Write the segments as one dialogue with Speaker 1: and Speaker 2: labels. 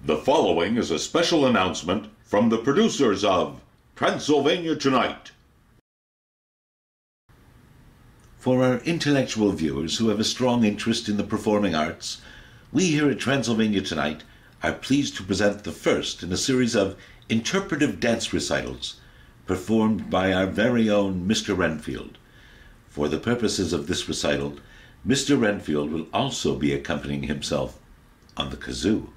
Speaker 1: The following is a special announcement from the producers of Transylvania Tonight.
Speaker 2: For our intellectual viewers who have a strong interest in the performing arts, we here at Transylvania Tonight are pleased to present the first in a series of interpretive dance recitals performed by our very own Mr. Renfield. For the purposes of this recital, Mr. Renfield will also be accompanying himself on the kazoo.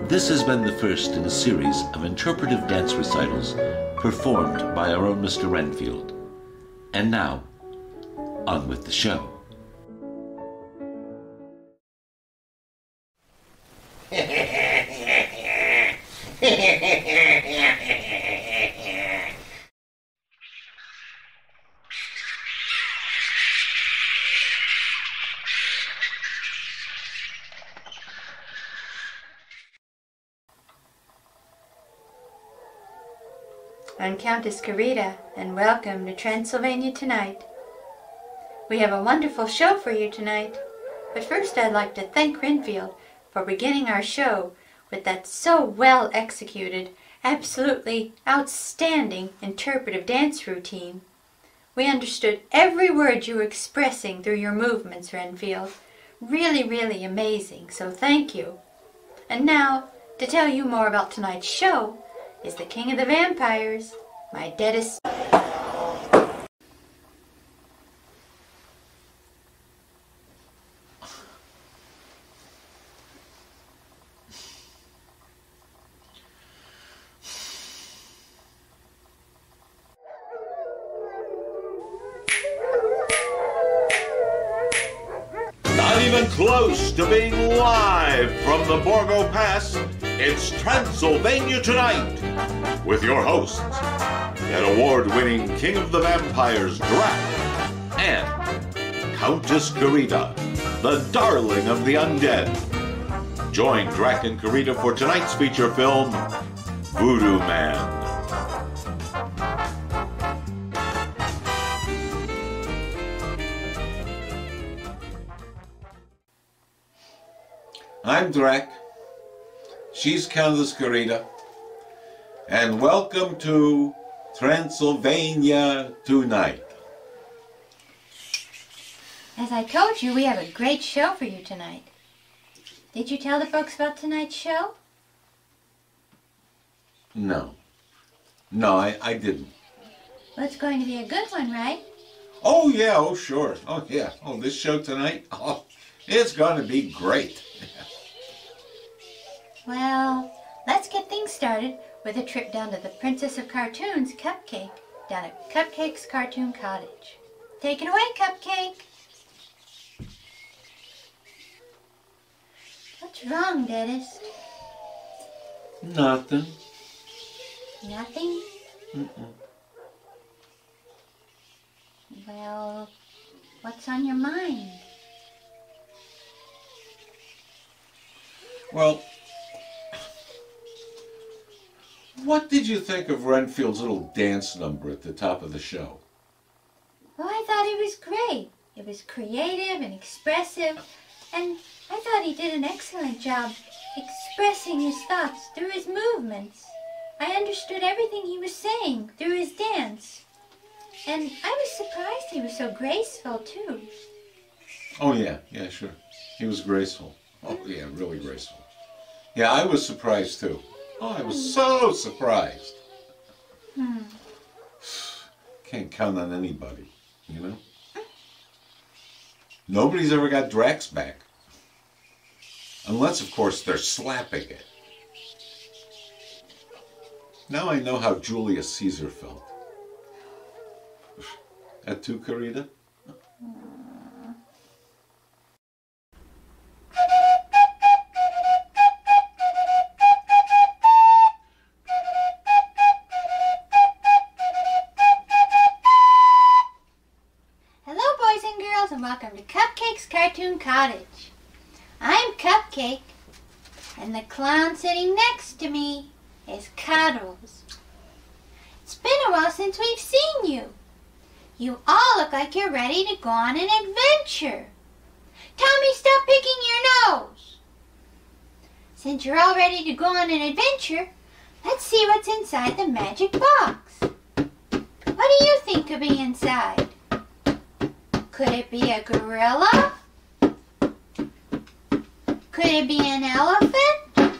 Speaker 2: This has been the first in a series of interpretive dance recitals performed by our own Mr. Renfield. And now, on with the show.
Speaker 3: I'm Countess Carita, and welcome to Transylvania Tonight. We have a wonderful show for you tonight, but first I'd like to thank Renfield for beginning our show with that so well executed, absolutely outstanding interpretive dance routine. We understood every word you were expressing through your movements, Renfield. Really, really amazing, so thank you. And now, to tell you more about tonight's show, is the King of the Vampires, my deadest...
Speaker 1: Not even close to being live from the Borgo Pass, it's Transylvania Tonight with your hosts, an award-winning King of the Vampires, Drac, and Countess Carita, the darling of the undead. Join Drac and Carita for tonight's feature film, Voodoo Man.
Speaker 2: I'm Drac, she's Countess Carita, and welcome to Transylvania Tonight.
Speaker 3: As I told you, we have a great show for you tonight. Did you tell the folks about tonight's show?
Speaker 2: No, I didn't.
Speaker 3: Well, it's going to be a good one, right?
Speaker 2: Oh yeah, oh sure, oh yeah, oh this show tonight, oh, it's going to be great.
Speaker 3: Well, let's get things started with a trip down to the Princess of Cartoon's Cupcake down at Cupcake's Cartoon Cottage. Take it away, Cupcake. What's wrong, Deadest?
Speaker 2: Nothing.
Speaker 3: Nothing?
Speaker 2: Mm-mm.
Speaker 3: Well, what's on your mind?
Speaker 2: Well, what did you think of Renfield's little dance number at the top of the show?
Speaker 3: Oh, I thought it was great. It was creative and expressive, and I thought he did an excellent job expressing his thoughts through his movements. I understood everything he was saying through his dance. And I was surprised he was so graceful, too.
Speaker 2: Oh, yeah, sure. He was graceful. Oh, yeah, really graceful. Yeah, I was surprised too. Oh, I was so surprised. Can't count on anybody, you know? Nobody's ever got Drac's back. Unless, of course, they're slapping it. Now I know how Julius Caesar felt. That too, Carita?
Speaker 3: Hello, boys and girls, and welcome to Cupcake's Cartoon Cottage. I'm Cupcake, and the clown sitting next to me is Cuddles. It's been a while since we've seen you. You all look like you're ready to go on an adventure. Tommy, stop picking your nose. Since you're all ready to go on an adventure, let's see what's inside the magic box. What do you think could be inside? Could it be a gorilla? Could it be an elephant?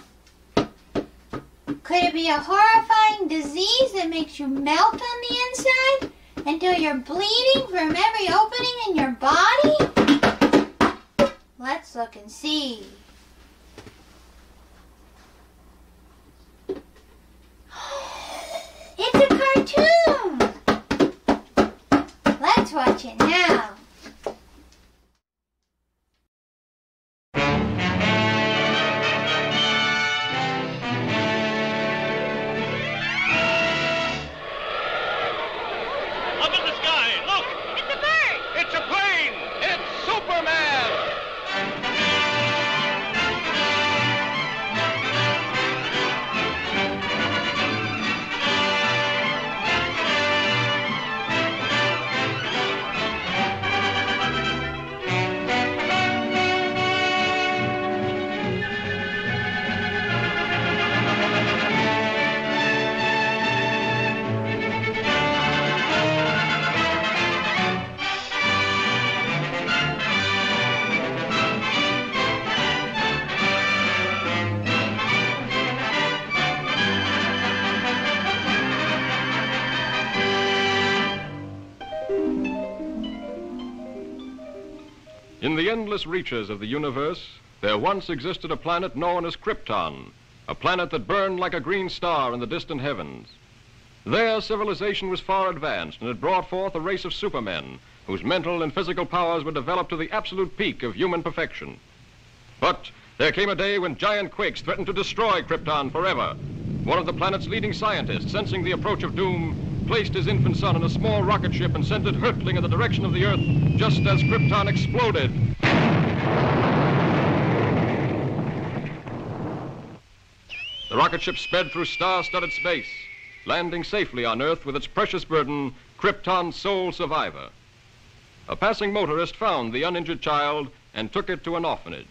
Speaker 3: Could it be a horrifying disease that makes you melt on the inside until you're bleeding from every opening in your body? Let's look and see. It's a cartoon! Let's watch it now.
Speaker 4: Up in the sky, look!
Speaker 5: It's a bird!
Speaker 4: It's a plane! It's Superman!
Speaker 6: In the endless reaches of the universe, there once existed a planet known as Krypton, a planet that burned like a green star in the distant heavens. There, civilization was far advanced and had brought forth a race of supermen whose mental and physical powers were developed to the absolute peak of human perfection. But there came a day when giant quakes threatened to destroy Krypton forever. One of the planet's leading scientists, sensing the approach of doom, placed his infant son in a small rocket ship and sent it hurtling in the direction of the Earth just as Krypton exploded. The rocket ship sped through star-studded space, landing safely on Earth with its precious burden, Krypton's sole survivor. A passing motorist found the uninjured child and took it to an orphanage.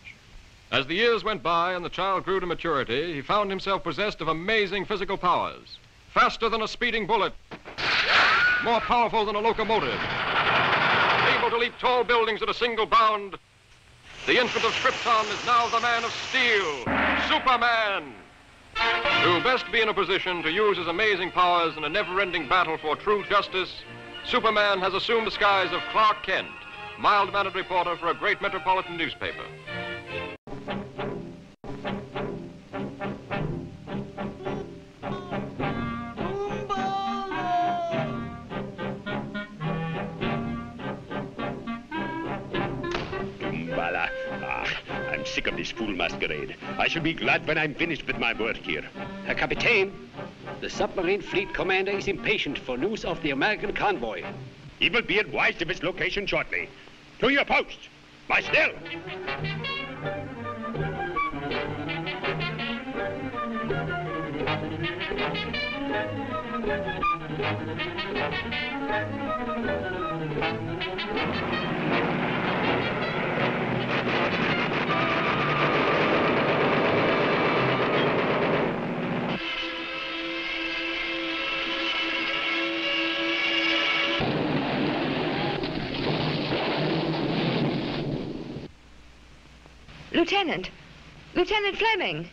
Speaker 6: As the years went by and the child grew to maturity, he found himself possessed of amazing physical powers. Faster than a speeding bullet, more powerful than a locomotive, able to leap tall buildings at a single bound. The infant of Krypton is now the man of steel, Superman. To best be in a position to use his amazing powers in a never-ending battle for true justice, Superman has assumed the skies of Clark Kent, mild-mannered reporter for a great metropolitan newspaper.
Speaker 4: Bela. I'm sick of this fool masquerade. I shall be glad when I'm finished with my work here.
Speaker 7: Herr Kapitän, the submarine fleet commander is impatient for news of the American convoy.
Speaker 4: He will be advised of its location shortly. To your post. Lie still.
Speaker 5: Lieutenant, Lieutenant Fleming.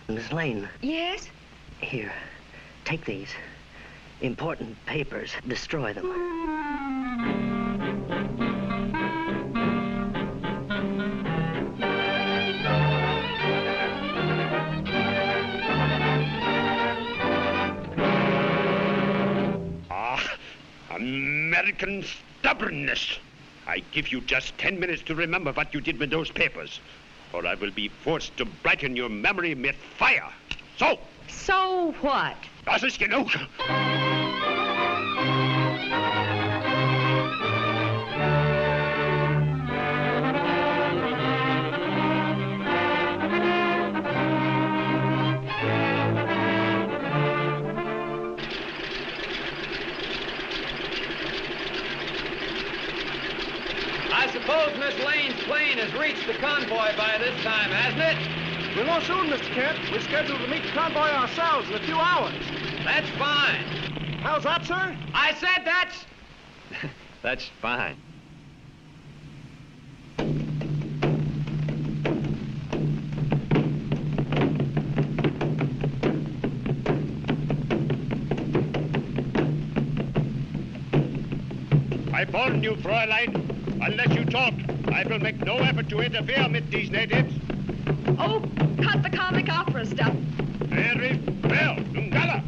Speaker 8: Miss Lane.
Speaker 5: Yes?
Speaker 8: Here, take these. Important papers. Destroy them.
Speaker 4: American stubbornness. I give you just 10 minutes to remember what you did with those papers, or I will be forced to brighten your memory with fire. So?
Speaker 5: So what?
Speaker 4: Das ist genug.
Speaker 9: I suppose Miss Lane's plane has reached the convoy by this time, hasn't it?
Speaker 10: We won't soon, Mr. Kent. We're scheduled to meet the convoy ourselves in a few hours.
Speaker 9: That's fine.
Speaker 10: How's that, sir?
Speaker 9: I said that's... that's fine.
Speaker 4: I warn you, Fräulein. Unless you talk, I will make no effort to interfere with these natives.
Speaker 5: Oh, cut the comic opera stuff.
Speaker 4: Very well, Lungala.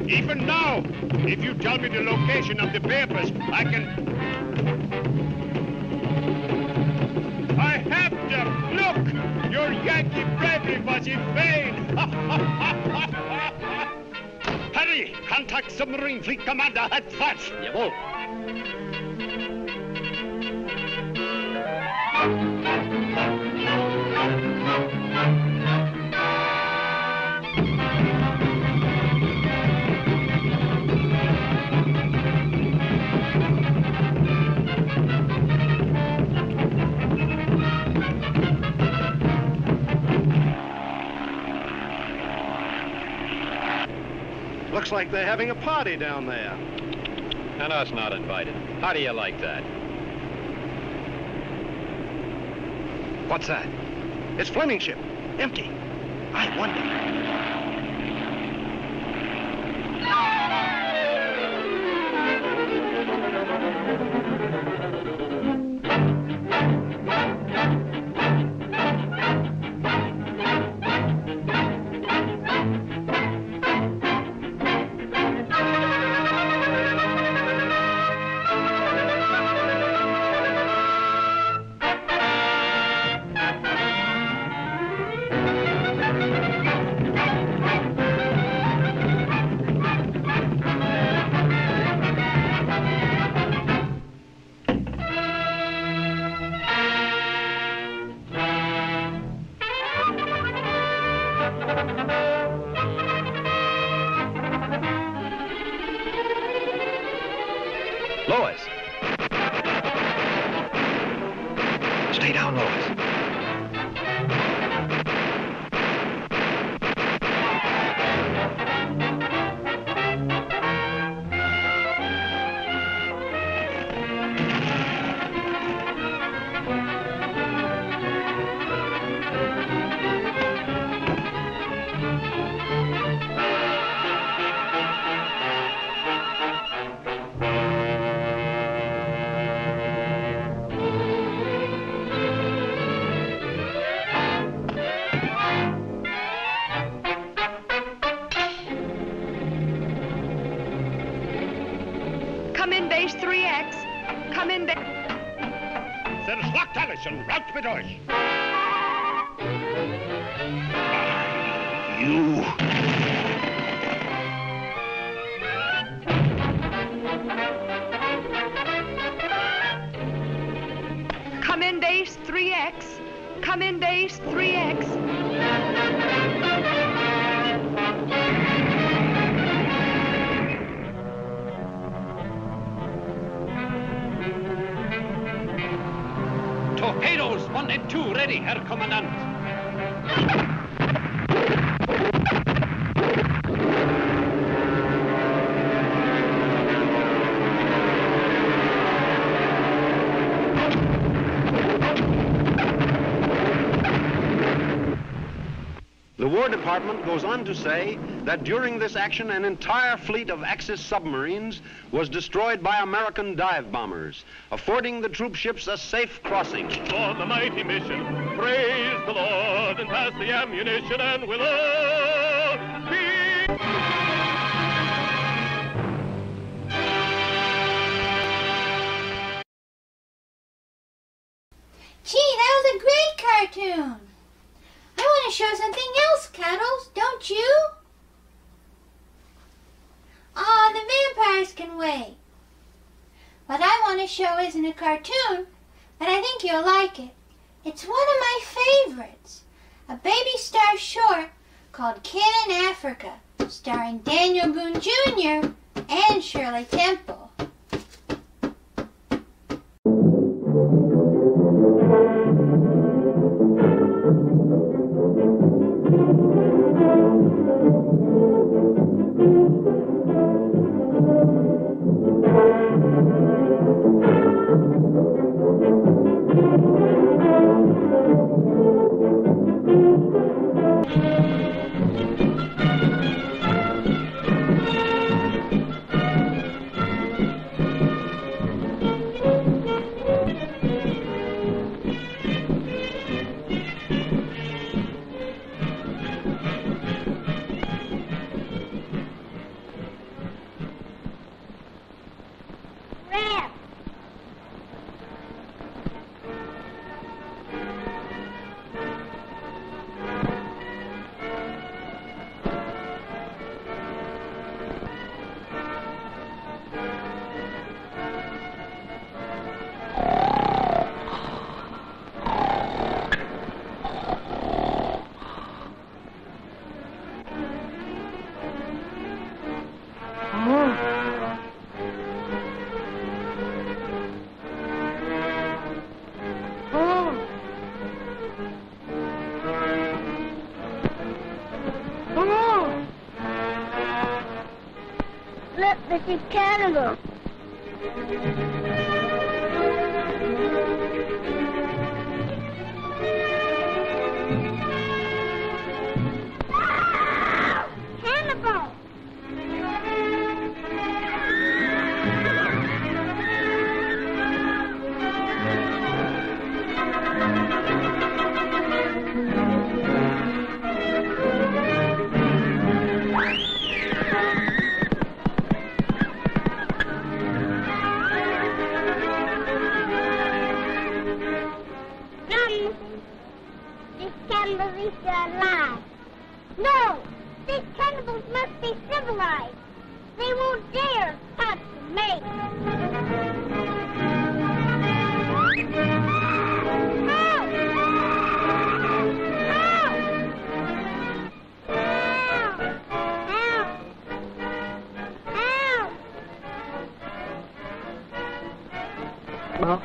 Speaker 4: Even now, if you tell me the location of the papers, I can... I have them! Look! Your Yankee bravery was in vain! Hurry! Contact submarine fleet commander at once!
Speaker 9: Jawohl.
Speaker 10: Looks like they're having a party down there.
Speaker 9: And us not invited. How do you like that?
Speaker 10: What's that? It's Fleming's ship. Empty. I wonder.
Speaker 9: Lois.
Speaker 10: Stay down, Lois.
Speaker 5: Come in, base 3X. Come in, base...
Speaker 4: Zerschlagt alles und raus mit euch! You...
Speaker 5: Come in, base 3X. Come in, base 3X.
Speaker 7: 1 and 2 ready, Herr Kommandant.
Speaker 10: The War Department goes on to say that during this action, an entire fleet of Axis submarines was destroyed by American dive bombers, affording the troop ships a safe crossing.
Speaker 11: On the mighty mission, praise the Lord and pass the ammunition, and we'll all be...
Speaker 3: Gee, that was a great cartoon. I want to show something else, Cuddles, don't you? Aw, the vampires can wait. What I want to show isn't a cartoon, but I think you'll like it. It's one of my favorites. A Baby Star short called Kid in Africa, starring Daniel Boone Jr. and Shirley Temple.
Speaker 12: Look, this is cannibal. Cannibal! These cannibals eat you alive. No! These cannibals must be civilized. They won't dare touch me. Help!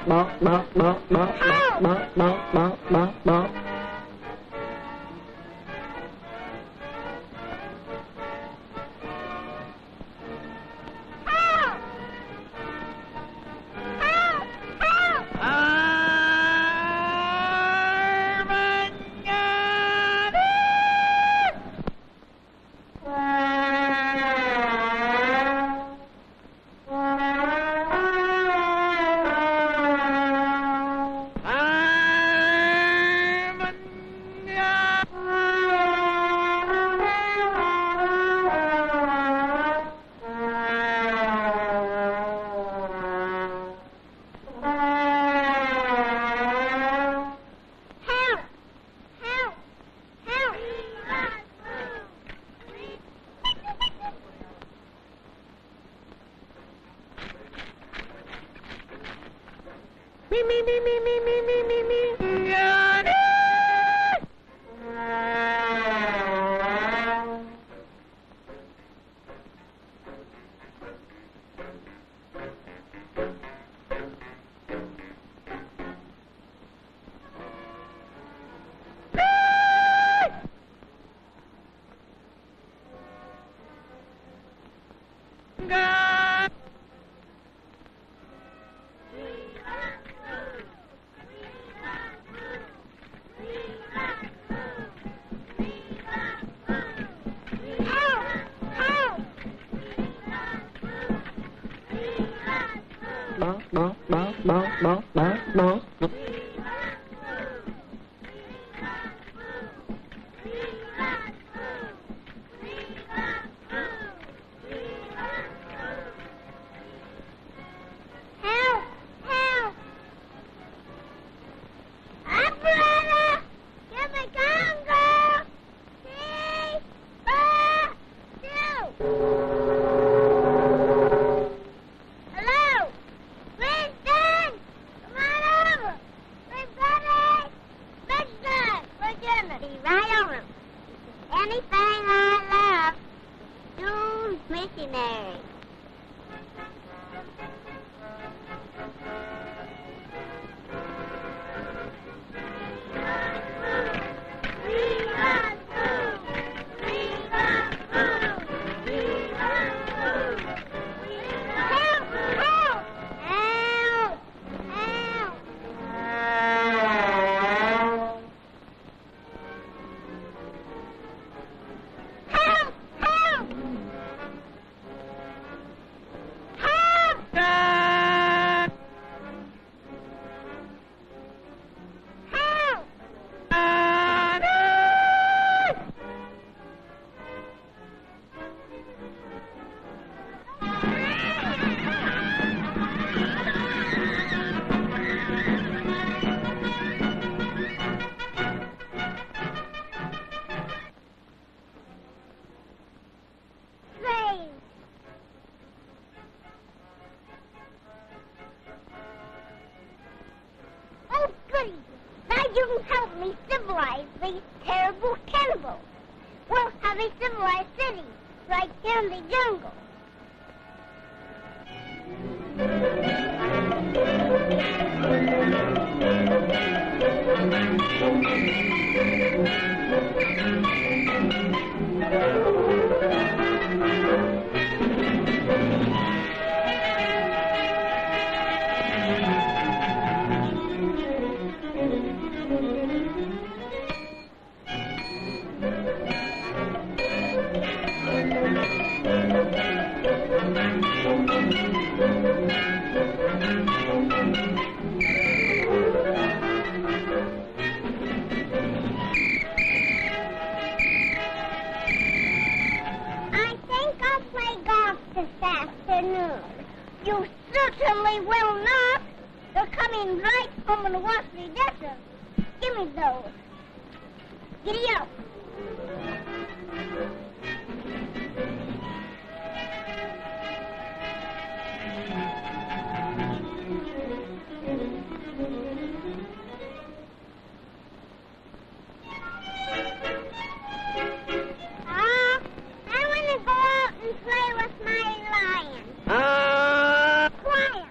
Speaker 12: You can help me civilize these terrible cannibals. We'll have a civilized city right here in the jungle. You certainly will not. They're coming right from the watery desert. Give me those. Giddy up. I want to go out and play with my lion. Quiet.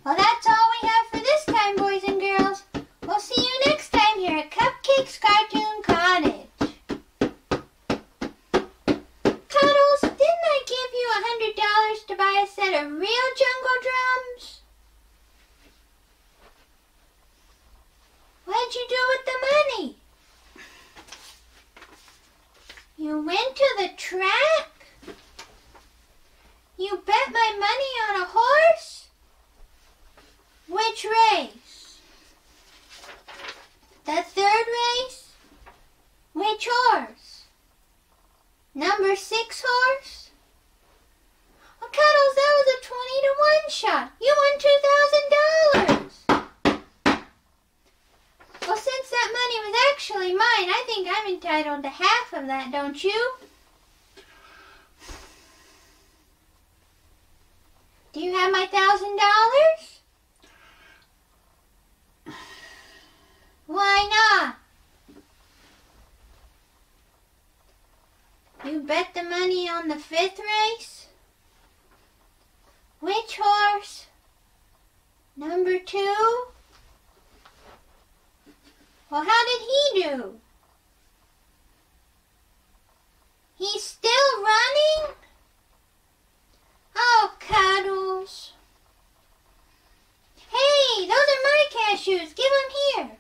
Speaker 3: Well, that's all we have for this time, boys and girls. We'll see you next time here at Cupcake's Cartoon Cottage. Cuddles, didn't I give you $100 to buy a set of real jungle drums? What'd you do with the money? You went to the track? You bet my money on a horse? Which race? The third race? Which horse? Number 6 horse? Well, Cuddles, that was a 20-to-1 shot. You won $2,000. Well, since that money was actually mine, I think I'm entitled to half of that, don't you? Do you have my $1,000? Why not? You bet the money on the 5th race? Which horse? Number 2? Well, how did he do? He's still running? Oh, Cuddles. Hey, those are my cashews. Give them here.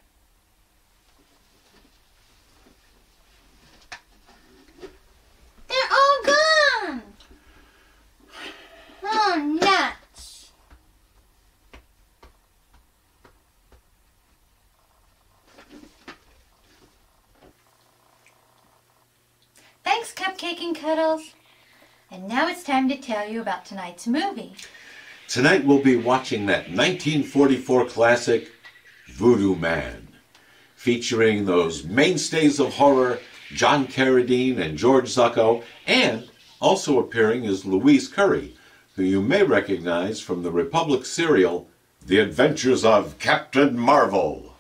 Speaker 3: Thanks, Cupcake and Cuddles. And now it's time to tell you about tonight's movie.
Speaker 2: Tonight we'll be watching that 1944 classic, Voodoo Man, featuring those mainstays of horror, John Carradine and George Zucco, and also appearing is Louise Curry, who you may recognize from the Republic serial, The Adventures of Captain Marvel.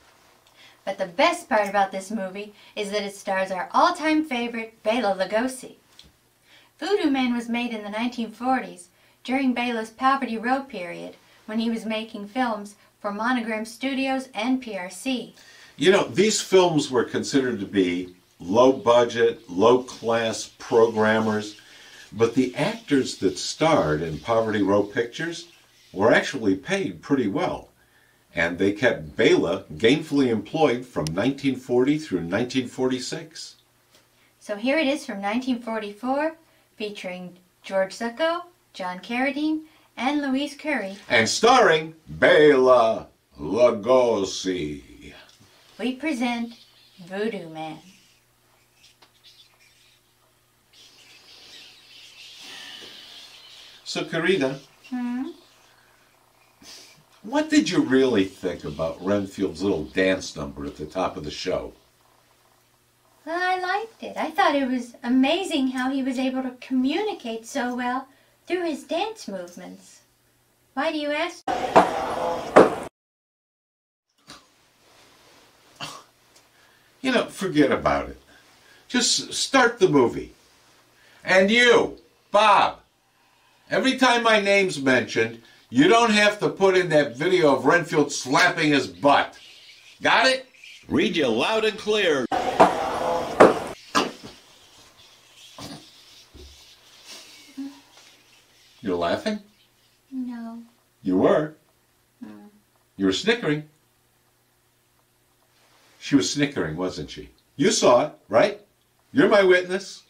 Speaker 3: But the best part about this movie is that it stars our all-time favorite, Bela Lugosi. Voodoo Man was made in the 1940s, during Bela's Poverty Row period, when he was making films for Monogram Studios and PRC.
Speaker 2: You know, these films were considered to be low-budget, low-class programmers, but the actors that starred in Poverty Row pictures were actually paid pretty well, and they kept Bela gainfully employed from 1940 through 1946.
Speaker 3: So here it is from 1944, featuring George Zucco, John Carradine, and Louise Curry.
Speaker 2: And starring Bela Lugosi.
Speaker 3: We present Voodoo Man.
Speaker 2: So, Carita, what did you really think about Renfield's little dance number at the top of the show?
Speaker 3: Well, I liked it. I thought it was amazing how he was able to communicate so well through his dance movements. Why do you ask?
Speaker 2: You know, forget about it. Just start the movie. And you, Bob, every time my name's mentioned, you don't have to put in that video of Renfield slapping his butt. Got it?
Speaker 1: Read you loud and clear.
Speaker 2: You're laughing?
Speaker 3: No.
Speaker 2: You were. You were snickering. She was snickering, wasn't she? You saw it, right? You're my witness.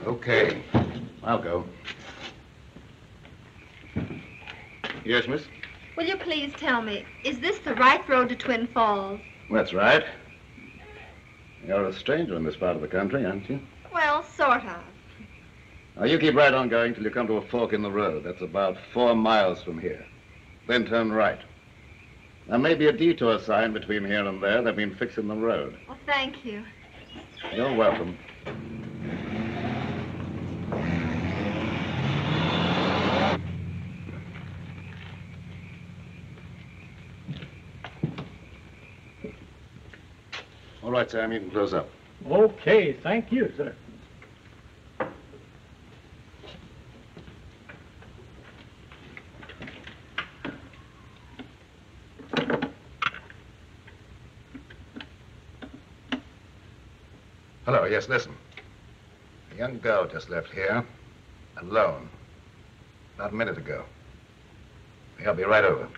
Speaker 13: Okay, I'll go. Yes, miss?
Speaker 5: Will you please tell me, is this the right road to Twin Falls?
Speaker 13: That's right. You're a stranger in this part of the country, aren't you?
Speaker 5: Well, sort of.
Speaker 13: Now, you keep right on going till you come to a fork in the road. That's about 4 miles from here. Then turn right. There may be a detour sign between here and there. They've been fixing the road.
Speaker 5: Well, thank you.
Speaker 13: You're welcome. All right, Sam, you can close up.
Speaker 14: Okay, thank you, sir.
Speaker 13: Hello, yes, listen. A young girl just left here, alone, about a minute ago. I'll be right over.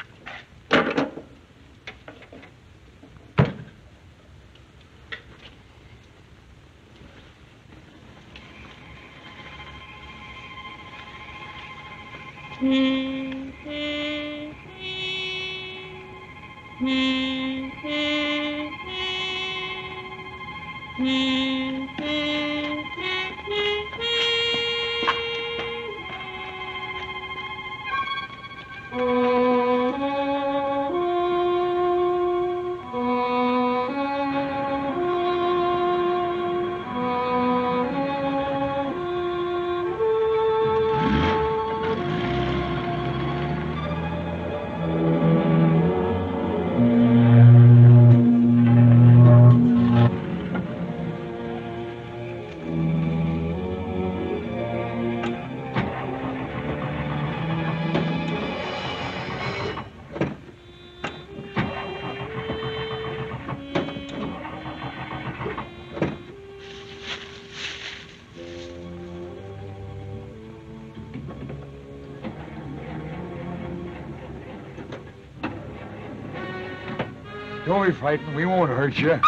Speaker 15: Don't be frightened. We won't hurt you.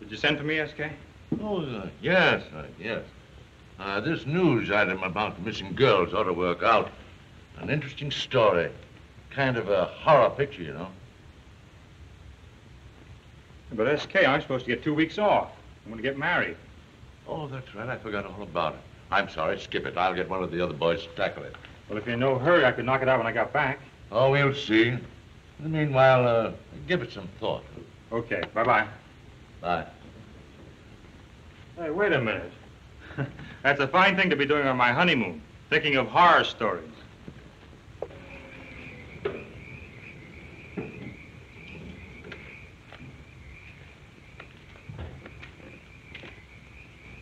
Speaker 16: Did you send for me, S.K.?
Speaker 17: Oh, yes. This news item about the missing girls ought to work out. An interesting story. Kind of a horror picture, you know.
Speaker 16: But S.K., I'm supposed to get 2 weeks off. I'm going to get married.
Speaker 17: Oh, that's right. I forgot all about it. I'm sorry. Skip it. I'll get one of the other boys to tackle it.
Speaker 16: Well, if you're in no hurry, I could knock it out when I got back.
Speaker 17: Oh, we'll see. In the meanwhile, give it some thought.
Speaker 16: Okay. Bye-bye.
Speaker 17: Bye.
Speaker 16: Hey, wait a minute. That's a fine thing to be doing on my honeymoon, thinking of horror stories.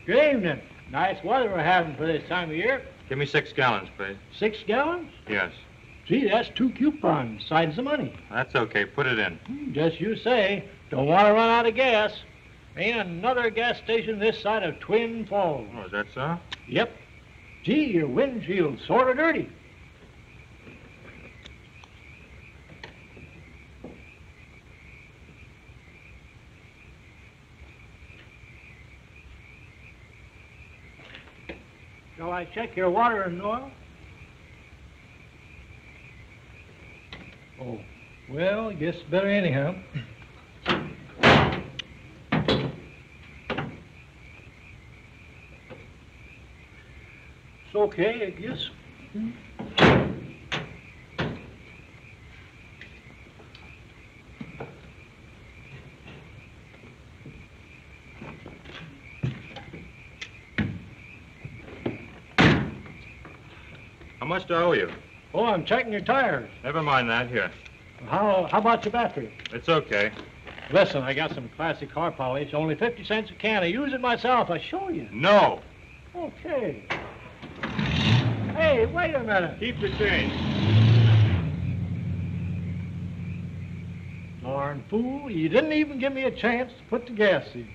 Speaker 14: Good evening. Nice weather we're having for this time of year.
Speaker 16: Give me 6 gallons, please.
Speaker 14: 6 gallons?
Speaker 16: Yes.
Speaker 14: Gee, that's 2 coupons, besides the money.
Speaker 16: That's okay. Put it in.
Speaker 14: Just you say. Don't want to run out of gas. Ain't another gas station this side of Twin Falls.
Speaker 16: Oh, is that so?
Speaker 14: Yep. Gee, your windshield's sort of dirty. Shall I check your water and oil? Oh, well, guess better anyhow. It's okay, I guess.
Speaker 16: How much do I owe you?
Speaker 14: Oh, I'm checking your tires.
Speaker 16: Never mind that. Here.
Speaker 14: How about your battery?
Speaker 16: It's okay.
Speaker 14: Listen, I got some classic car polish, only 50 cents a can. I use it myself. I show you.
Speaker 16: No.
Speaker 14: Okay. Hey, wait a minute.
Speaker 16: Keep the change.
Speaker 14: Darn fool, you didn't even give me a chance to put the gas in.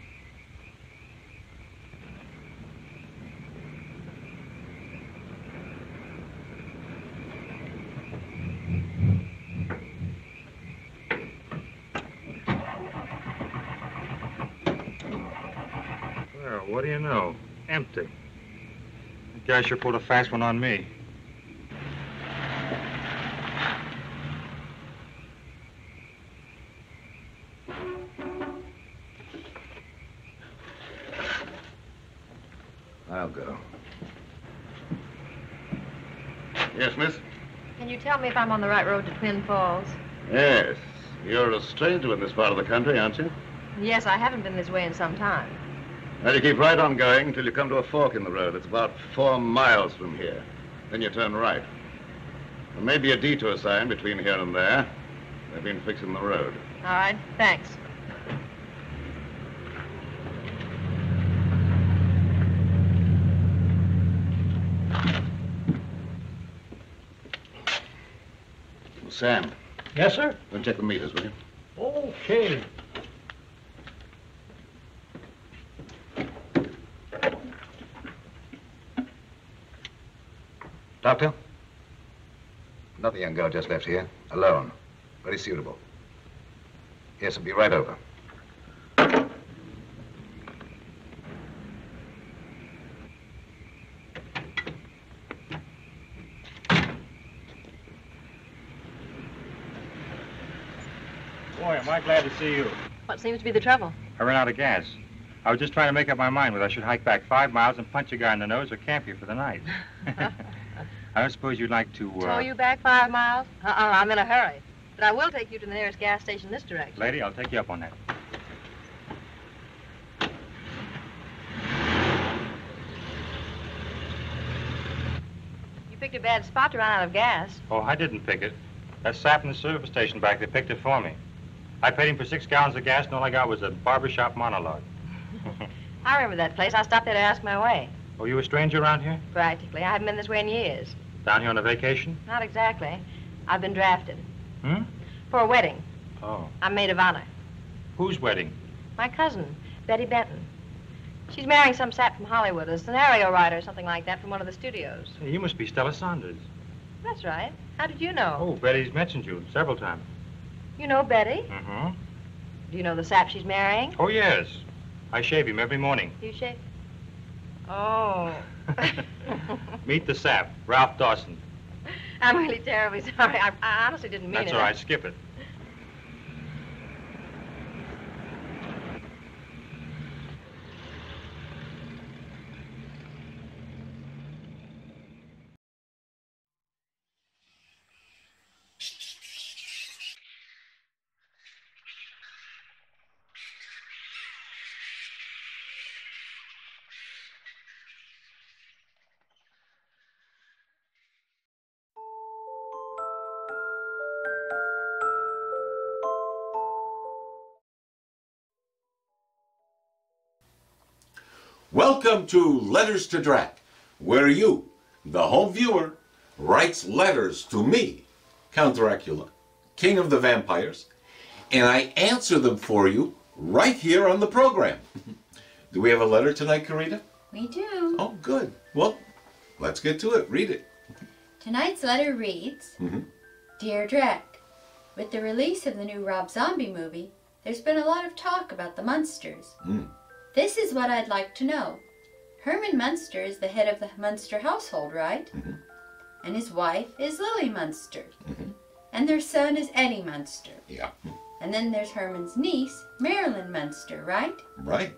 Speaker 16: Well, what do you know? Empty. The guy sure pulled a fast one on me.
Speaker 13: I'll go. Yes, miss?
Speaker 18: Can you tell me if I'm on the right road to Twin Falls?
Speaker 13: Yes. You're a stranger in this part of the country, aren't you?
Speaker 18: Yes, I haven't been this way in some time.
Speaker 13: Well, you keep right on going until you come to a fork in the road. It's about 4 miles from here. Then you turn right. There may be a detour sign between here and there. They've been fixing the road.
Speaker 18: All right, thanks.
Speaker 13: Well, Sam.
Speaker 14: Yes, sir?
Speaker 13: Go and check the meters, will you?
Speaker 14: Okay.
Speaker 19: Doctor? Another young girl just left here, alone. Very suitable. Yes, I'll be right over.
Speaker 16: Boy, am I glad to see you.
Speaker 18: What seems to be the trouble?
Speaker 16: I ran out of gas. I was just trying to make up my mind whether I should hike back 5 miles and punch a guy in the nose or camp here for the night. I don't suppose you'd like to,
Speaker 18: Tow you back 5 miles? I'm in a hurry. But I will take you to the nearest gas station this direction.
Speaker 16: Lady, I'll take you up on that.
Speaker 18: You picked a bad spot to run out of gas.
Speaker 16: Oh, I didn't pick it. That sap in the service station back there picked it for me. I paid him for 6 gallons of gas, and all I got was a barbershop monologue.
Speaker 18: I remember that place. I stopped there to ask my way.
Speaker 16: Oh, you a stranger around here?
Speaker 18: Practically. I haven't been this way in years.
Speaker 16: Down here on a vacation?
Speaker 18: Not exactly. I've been drafted.
Speaker 16: Hmm?
Speaker 18: For a wedding.
Speaker 16: Oh.
Speaker 18: I'm maid of honor.
Speaker 16: Whose wedding?
Speaker 18: My cousin, Betty Benton. She's marrying some sap from Hollywood, a scenario writer or something like that from one of the studios.
Speaker 16: Hey, you must be Stella Saunders.
Speaker 18: That's right. How did you know?
Speaker 16: Oh, Betty's mentioned you several times.
Speaker 18: You know Betty?
Speaker 16: Mm-hmm.
Speaker 18: Do you know the sap she's marrying?
Speaker 16: Oh, yes. I shave him every morning.
Speaker 18: You shave? Oh.
Speaker 16: Meet the sap, Ralph Dawson.
Speaker 18: I'm really terribly sorry. I honestly didn't mean it.
Speaker 16: That's all right. Skip it.
Speaker 2: Welcome to Letters to Drac, where you, the home viewer, writes letters to me, Count Dracula, King of the Vampires, and I answer them for you right here on the program. Do we have a letter tonight, Carita?
Speaker 3: We do.
Speaker 2: Oh, good. Well, let's get to it. Read it.
Speaker 3: Tonight's letter reads, Dear Drac, with the release of the new Rob Zombie movie, there's been a lot of talk about the Munsters. This is what I'd like to know. Herman Munster is the head of the Munster household, right? And his wife is Lily Munster. And their son is Eddie Munster.
Speaker 2: Yeah.
Speaker 3: And then there's Herman's niece, Marilyn Munster, right?
Speaker 2: Right.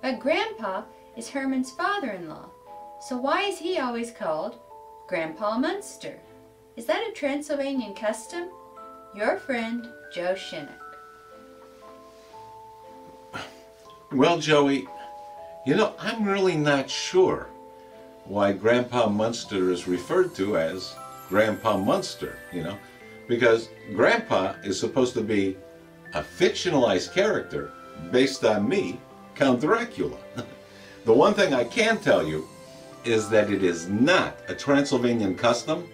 Speaker 3: But Grandpa is Herman's father-in-law. So why is he always called Grandpa Munster? Is that a Transylvanian custom? Your friend, Joe Shinnock.
Speaker 2: Well, Joey, you know, I'm really not sure why Grandpa Munster is referred to as Grandpa Munster, you know, because Grandpa is supposed to be a fictionalized character based on me, Count Dracula. The one thing I can tell you is that it is not a Transylvanian custom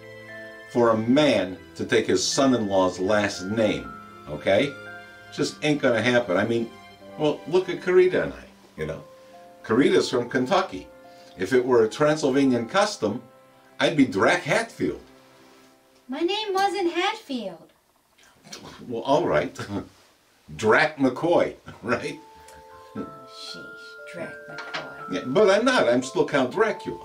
Speaker 2: for a man to take his son-in-law's last name, okay? Just ain't gonna happen. I mean, well, look at Carita and I, you know. Carita's from Kentucky. If it were a Transylvanian custom, I'd be Drac Hatfield.
Speaker 3: My name wasn't Hatfield.
Speaker 2: Well, all right. Drac McCoy, right?
Speaker 3: Oh, sheesh, Drac McCoy.
Speaker 2: Yeah, but I'm not. I'm still Count Dracula.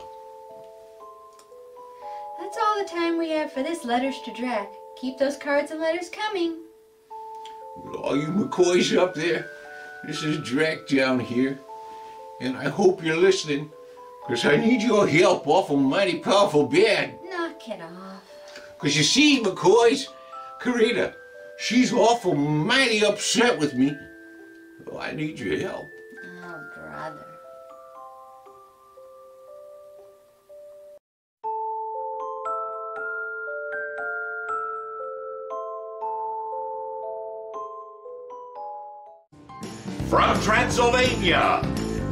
Speaker 3: That's all the time we have for this Letters to Drac. Keep those cards and letters coming.
Speaker 2: With all you McCoys up there, this is Drac down here, and I hope you're listening, because I need your help awful mighty powerful bad.
Speaker 3: Knock it off.
Speaker 2: Because you see, McCoys, Carita, she's awful mighty upset with me. Oh, I need your help.
Speaker 3: Oh, brother.
Speaker 1: From Transylvania,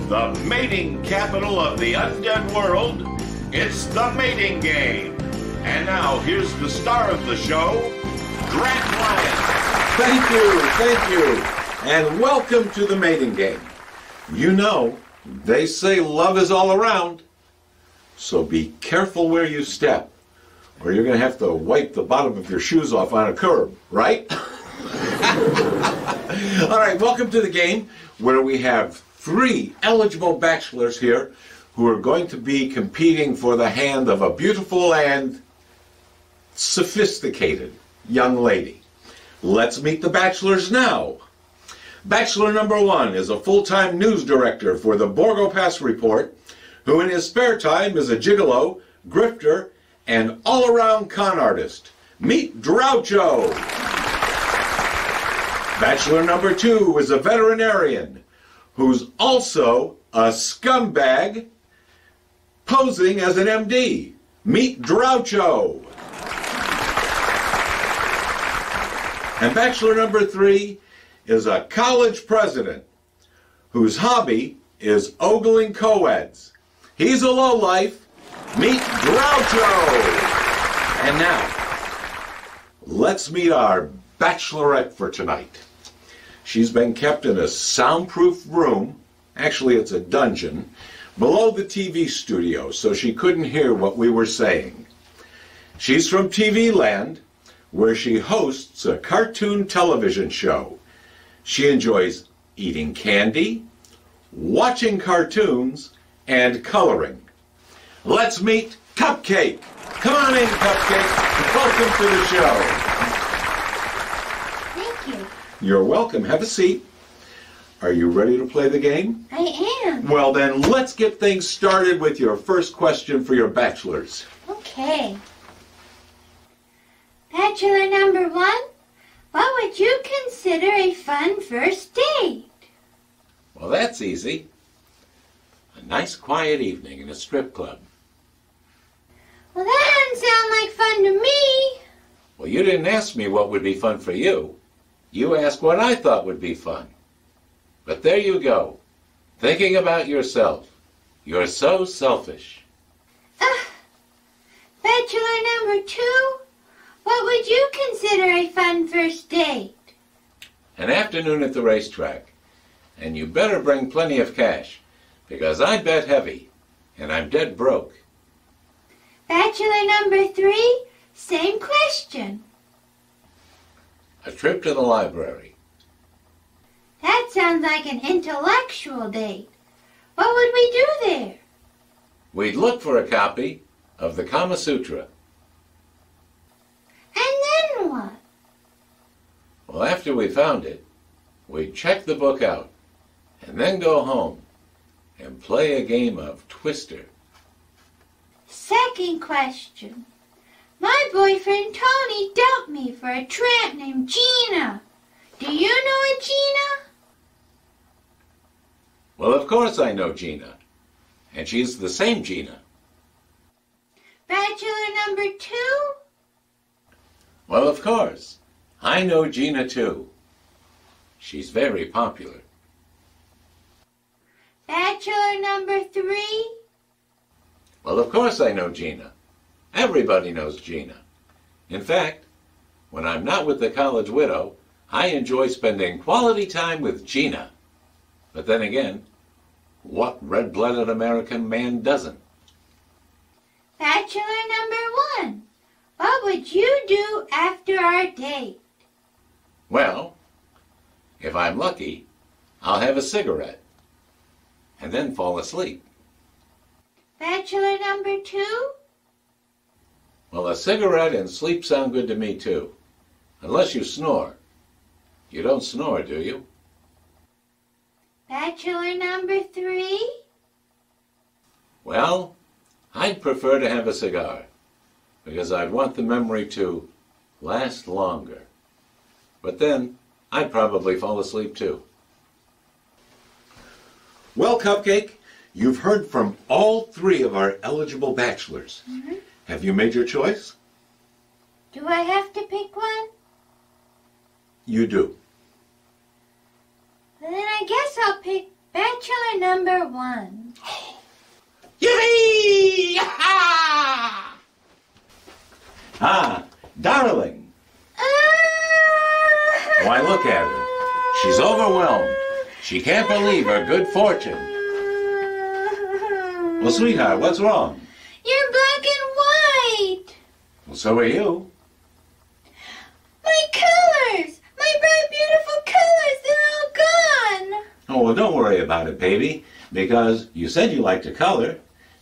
Speaker 1: the mating capital of the undead world, it's the mating game. And now, here's the star of the show, Drac.
Speaker 2: Thank you, and welcome to the mating game. You know, they say love is all around, so be careful where you step, or you're going to have to wipe the bottom of your shoes off on a curb, right? All right, welcome to the game where we have 3 eligible bachelors here who are going to be competing for the hand of a beautiful and sophisticated young lady. Let's meet the bachelors now. Bachelor number 1 is a full-time news director for the Borgo Pass Report, who in his spare time is a gigolo, grifter, and all-around con artist. Meet Groucho. Bachelor number 2 is a veterinarian who's also a scumbag posing as an MD. Meet Groucho. And bachelor number 3 is a college president whose hobby is ogling co-eds. He's a lowlife. Meet Groucho. And now, let's meet our bachelorette for tonight. She's been kept in a soundproof room, actually it's a dungeon, below the TV studio so she couldn't hear what we were saying. She's from TV Land, where she hosts a cartoon television show. She enjoys eating candy, watching cartoons, and coloring. Let's meet Cupcake. Come on in, Cupcake. Welcome to the show.
Speaker 12: Thank you.
Speaker 2: You're welcome. Have a seat. Are you ready to play the game?
Speaker 12: I am.
Speaker 2: Well, then let's get things started with your first question for your bachelors.
Speaker 12: Okay. Bachelor number 1, what would you consider a fun first date?
Speaker 2: Well, that's easy. A nice quiet evening in a strip club.
Speaker 12: Well, that doesn't sound like fun to me.
Speaker 2: Well, you didn't ask me what would be fun for you. You asked what I thought would be fun. But there you go, thinking about yourself. You're so selfish.
Speaker 12: Bachelor number 2, what would you consider a fun first date?
Speaker 2: An afternoon at the racetrack. And you better bring plenty of cash, because I bet heavy, and I'm dead broke.
Speaker 12: Bachelor number 3, same question.
Speaker 2: A trip to the library.
Speaker 12: That sounds like an intellectual date. What would we do there?
Speaker 2: We'd look for a copy of the Kama Sutra.
Speaker 12: And then what?
Speaker 2: Well, after we found it, we'd check the book out, and then go home and play a game of Twister.
Speaker 12: Second question. My boyfriend Tony dumped me for a tramp named Gina. Do you know a Gina?
Speaker 2: Well, of course I know Gina. And she's the same Gina.
Speaker 12: Bachelor number 2?
Speaker 2: Well, of course. I know Gina, too. She's very popular.
Speaker 12: Bachelor number 3?
Speaker 2: Well, of course I know Gina. Everybody knows Gina. In fact, when I'm not with the college widow, I enjoy spending quality time with Gina. But then again, what red-blooded American man doesn't?
Speaker 12: Bachelor number 1, what would you do after our date?
Speaker 2: Well, if I'm lucky, I'll have a cigarette and then fall asleep.
Speaker 12: Bachelor number 2?
Speaker 2: Well, a cigarette and sleep sound good to me, too. Unless you snore. You don't snore, do you?
Speaker 12: Bachelor number 3?
Speaker 2: Well, I'd prefer to have a cigar, because I'd want the memory to last longer. But then, I'd probably fall asleep, too. Well, Cupcake, you've heard from all 3 of our eligible bachelors.
Speaker 12: Mm-hmm.
Speaker 2: Have you made your choice?
Speaker 12: Do I have to pick one?
Speaker 2: You do.
Speaker 12: Well, then I guess I'll pick bachelor number 1.
Speaker 2: Yippee! Ha! Ah, darling. Why, look at her. She's overwhelmed. She can't believe her good fortune. Well, sweetheart, what's wrong?
Speaker 12: You're black and white.
Speaker 2: Well, so are you.
Speaker 12: My colors! My bright, beautiful colors, they're all gone.
Speaker 2: Oh, well, don't worry about it, baby, because you said you like to color,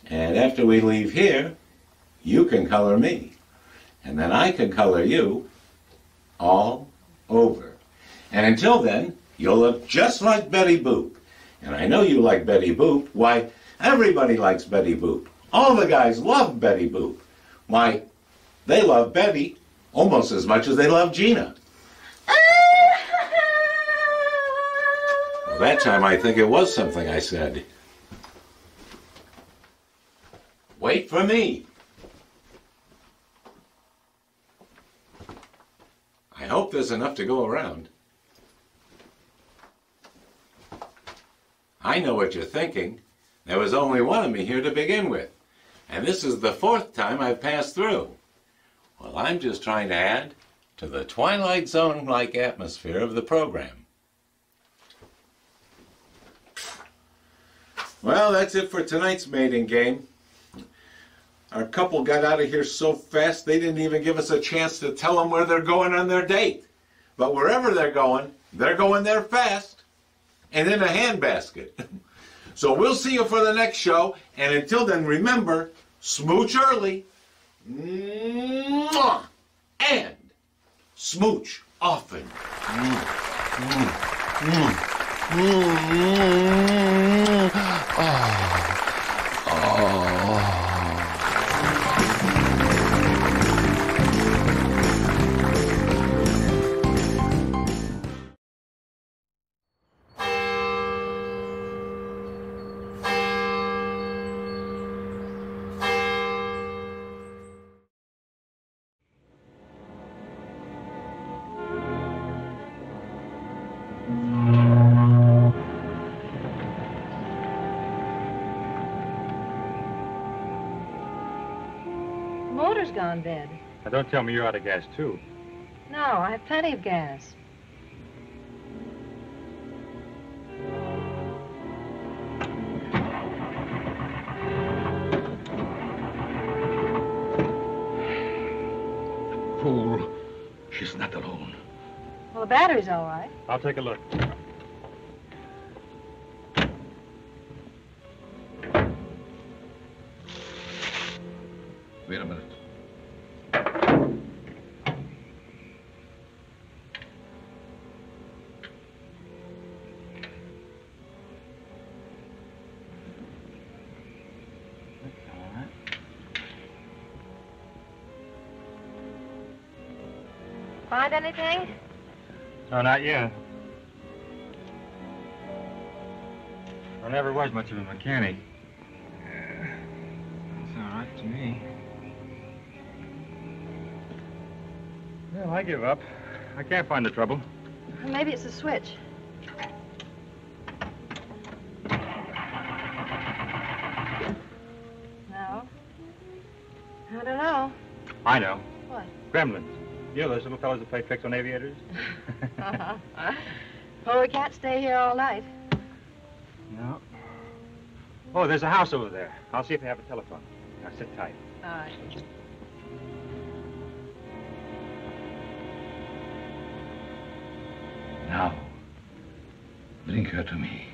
Speaker 2: and after we leave here, you can color me, and then I can color you all over. And until then, you'll look just like Betty Boop. And I know you like Betty Boop. Why, everybody likes Betty Boop. All the guys love Betty Boop. Why, they love Betty almost as much as they love Gina. That time I think it was something I said. Wait for me. I hope there's enough to go around. I know what you're thinking. There was only one of me here to begin with, and this is the 4th time I've passed through. Well, I'm just trying to add to the Twilight Zone-like atmosphere of the program. Well, that's it for tonight's mating game. Our couple got out of here so fast they didn't even give us a chance to tell them where they're going on their date. But wherever they're going there fast and in a handbasket. So we'll see you for the next show, and until then, remember, smooch early, mwah, and smooch often.
Speaker 18: Motor's gone dead.
Speaker 16: Now, don't tell me you're out of gas, too.
Speaker 18: No, I have plenty of gas.
Speaker 15: Fool. She's not alone.
Speaker 18: Well, the battery's all right.
Speaker 16: I'll take a look.
Speaker 15: Wait a minute.
Speaker 18: Find anything?
Speaker 16: No, not yet. I never was much of a mechanic. It's all right to me. Well, I give up. I can't find the trouble.
Speaker 18: Maybe it's a switch. No. I don't know.
Speaker 16: I know.
Speaker 18: What?
Speaker 16: Gremlins. You know those little fellows that play tricks on aviators?
Speaker 18: Well, we can't stay here all night.
Speaker 16: No. Oh, there's a house over there. I'll see if they have a telephone. Now, sit tight.
Speaker 18: All right.
Speaker 15: Now, bring her to me.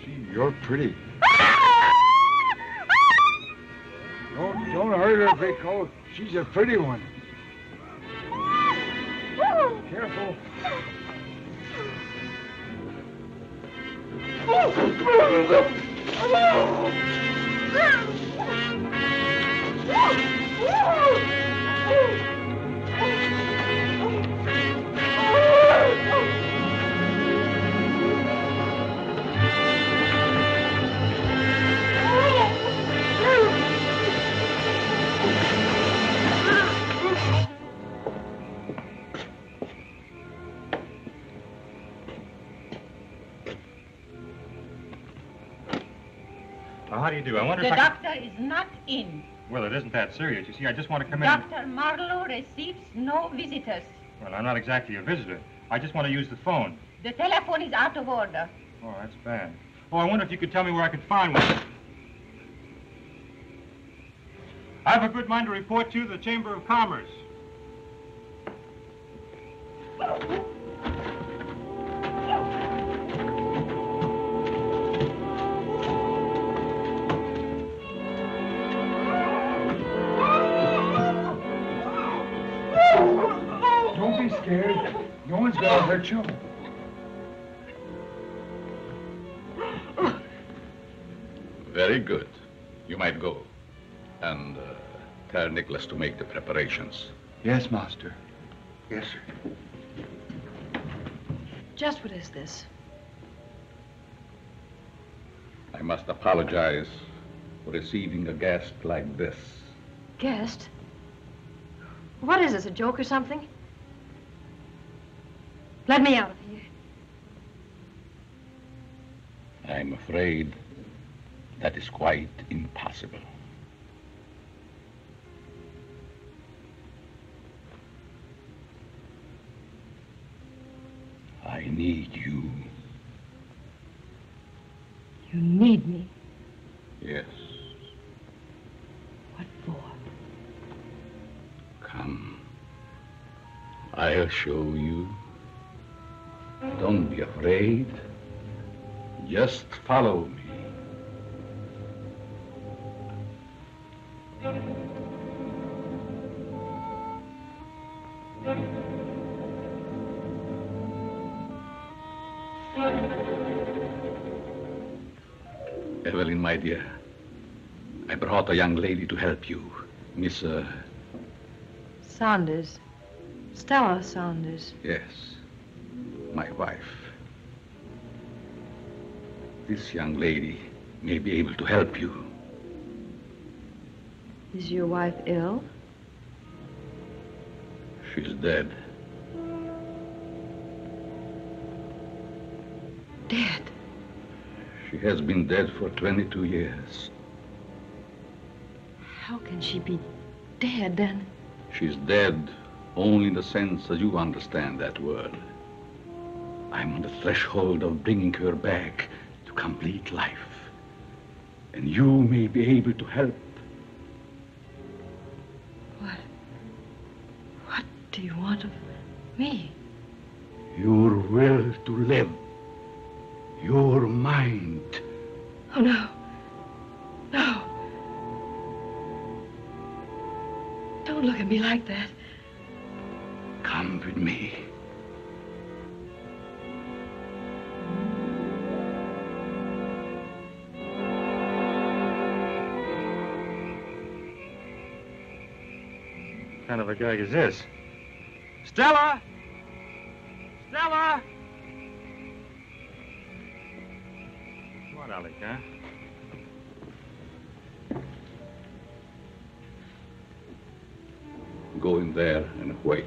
Speaker 15: Gee, you're pretty. Don't hurt her, big coat. She's a pretty one. Careful.
Speaker 16: Well, how do you do? I wonder
Speaker 20: The
Speaker 16: if
Speaker 20: doctor is not in.
Speaker 16: Well, it isn't that serious. You see, I just want to come in.
Speaker 20: Dr. Marlowe receives no visitors.
Speaker 16: Well, I'm not exactly a visitor. I just want to use the phone.
Speaker 20: The telephone is out of order.
Speaker 16: Oh, that's bad. Oh, I wonder if you could tell me where I could find one. I have a good mind to report to the Chamber of Commerce.
Speaker 15: Don't be scared. No one's gonna hurt you.
Speaker 13: Very good. You might go. And tell Nicholas to make the preparations.
Speaker 15: Yes, master. Yes, sir.
Speaker 18: Just what is this?
Speaker 13: I must apologize for receiving a guest like this.
Speaker 18: Guest? What is this, a joke or something? Let me out of here.
Speaker 13: I'm afraid that is quite impossible. I need you.
Speaker 18: You need me?
Speaker 13: Yes.
Speaker 18: What for?
Speaker 13: Come. I'll show you. Don't be afraid. Just follow me. Evelyn, my dear, I brought a young lady to help you. Miss,
Speaker 18: Saunders. Stella Saunders.
Speaker 13: Yes, my wife. This young lady may be able to help you.
Speaker 18: Is your wife ill?
Speaker 13: She's dead.
Speaker 18: Dead?
Speaker 13: She has been dead for 22 years.
Speaker 18: How can she be dead, then?
Speaker 13: She's dead only in the sense as you understand that word. I'm on the threshold of bringing her back to complete life. And you may be able to help.
Speaker 18: What do you want of me?
Speaker 13: Your will to live. Your mind.
Speaker 18: Oh, no. No. Don't look at me like that.
Speaker 13: Come with me.
Speaker 16: What kind of a gag is this? Stella! Stella! What, Alec, huh?
Speaker 13: Go in there and wait.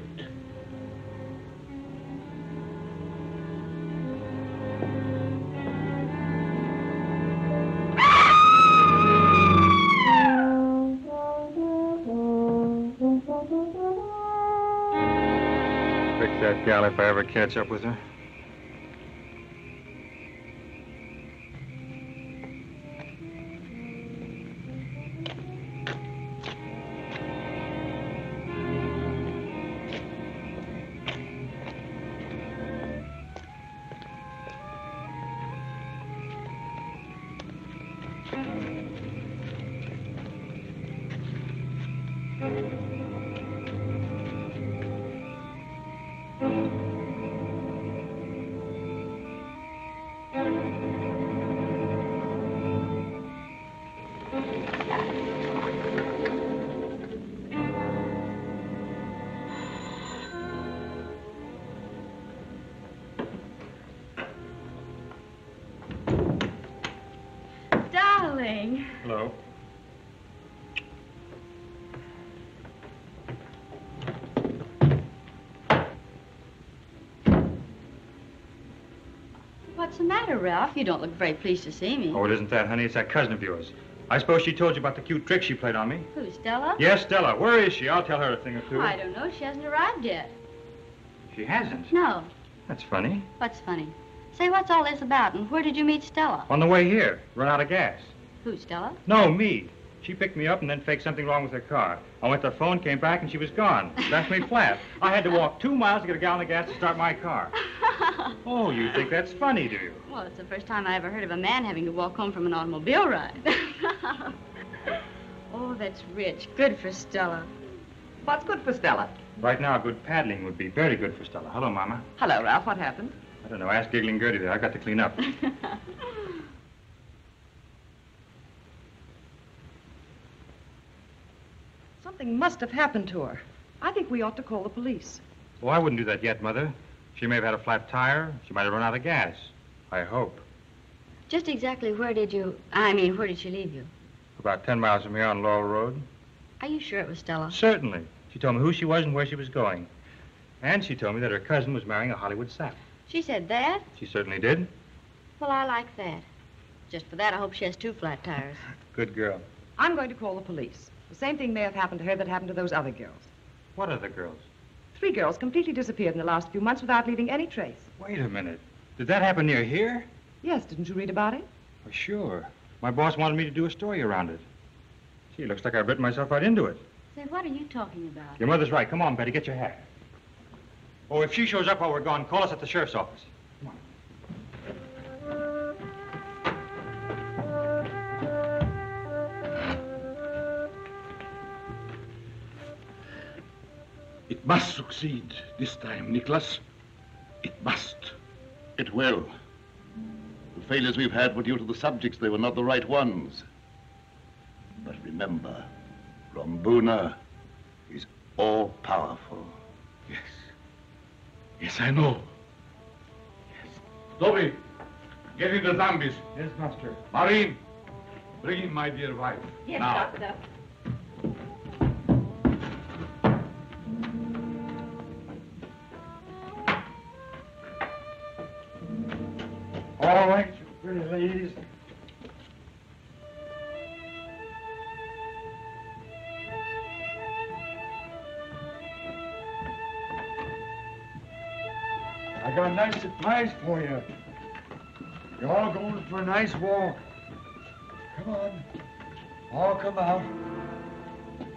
Speaker 16: Pick that gal if I ever catch up with her.
Speaker 18: Darling.
Speaker 16: Hello.
Speaker 21: What's the matter, Ralph? You don't look very pleased to see me.
Speaker 16: Oh, it isn't that, honey. It's that cousin of yours. I suppose she told you about the cute trick she played on me.
Speaker 21: Who, Stella?
Speaker 16: Yes, Stella. Where is she? I'll tell her a thing or two.
Speaker 21: I don't know. She hasn't arrived yet.
Speaker 16: She hasn't?
Speaker 21: No.
Speaker 16: That's funny.
Speaker 21: What's funny? Say, what's all this about, and where did you meet Stella?
Speaker 16: On the way here. Run out of gas.
Speaker 21: Who, Stella?
Speaker 16: No, me. She picked me up and then faked something wrong with her car. I went to the phone, came back, and she was gone. Left me flat. I had to walk 2 miles to get a gallon of gas to start my car. Oh, you think that's funny, do you?
Speaker 21: Well, it's the first time I ever heard of a man having to walk home from an automobile ride. Oh, that's rich. Good for Stella.
Speaker 22: What's good for Stella?
Speaker 16: Right now, good paddling would be very good for Stella. Hello, Mama.
Speaker 22: Hello, Ralph. What happened?
Speaker 16: I don't know. Ask Giggling Gertie there. I've got to clean up.
Speaker 22: Something must have happened to her. I think we ought to call the police.
Speaker 16: Oh, I wouldn't do that yet, Mother. She may have had a flat tire. She might have run out of gas. I hope.
Speaker 21: Just exactly where did she leave you?
Speaker 16: About 10 miles from here on Laurel Road.
Speaker 21: Are you sure it was Stella?
Speaker 16: Certainly. She told me who she was and where she was going. And she told me that her cousin was marrying a Hollywood sap.
Speaker 21: She said that?
Speaker 16: She certainly did.
Speaker 21: Well, I like that. Just for that, I hope she has 2 flat tires.
Speaker 16: Good girl.
Speaker 22: I'm going to call the police. The same thing may have happened to her that happened to those other girls.
Speaker 16: What other girls?
Speaker 22: 3 girls completely disappeared in the last few months without leaving any trace.
Speaker 16: Wait a minute. Did that happen near here?
Speaker 22: Yes, didn't you read about it?
Speaker 16: Oh, sure. My boss wanted me to do a story around it. Gee, looks like I've written myself right into it.
Speaker 21: Say, what are you talking about?
Speaker 16: Your mother's right. Come on, Betty, get your hat. Oh, if she shows up while we're gone, call us at the sheriff's office. Come on.
Speaker 6: It must succeed this time, Nicholas. It must.
Speaker 13: It will. The failures we've had were due to the subjects. They were not the right ones. But remember, Rambuna is all-powerful.
Speaker 6: Yes. Yes, I know. Yes. Toby, get in the zombies.
Speaker 16: Yes, master.
Speaker 6: Marine, bring in my dear wife.
Speaker 20: Yes,
Speaker 6: now.
Speaker 20: Doctor.
Speaker 15: All right, you pretty ladies. I got a nice surprise for you. You're all going for a nice walk. Come on. All come out.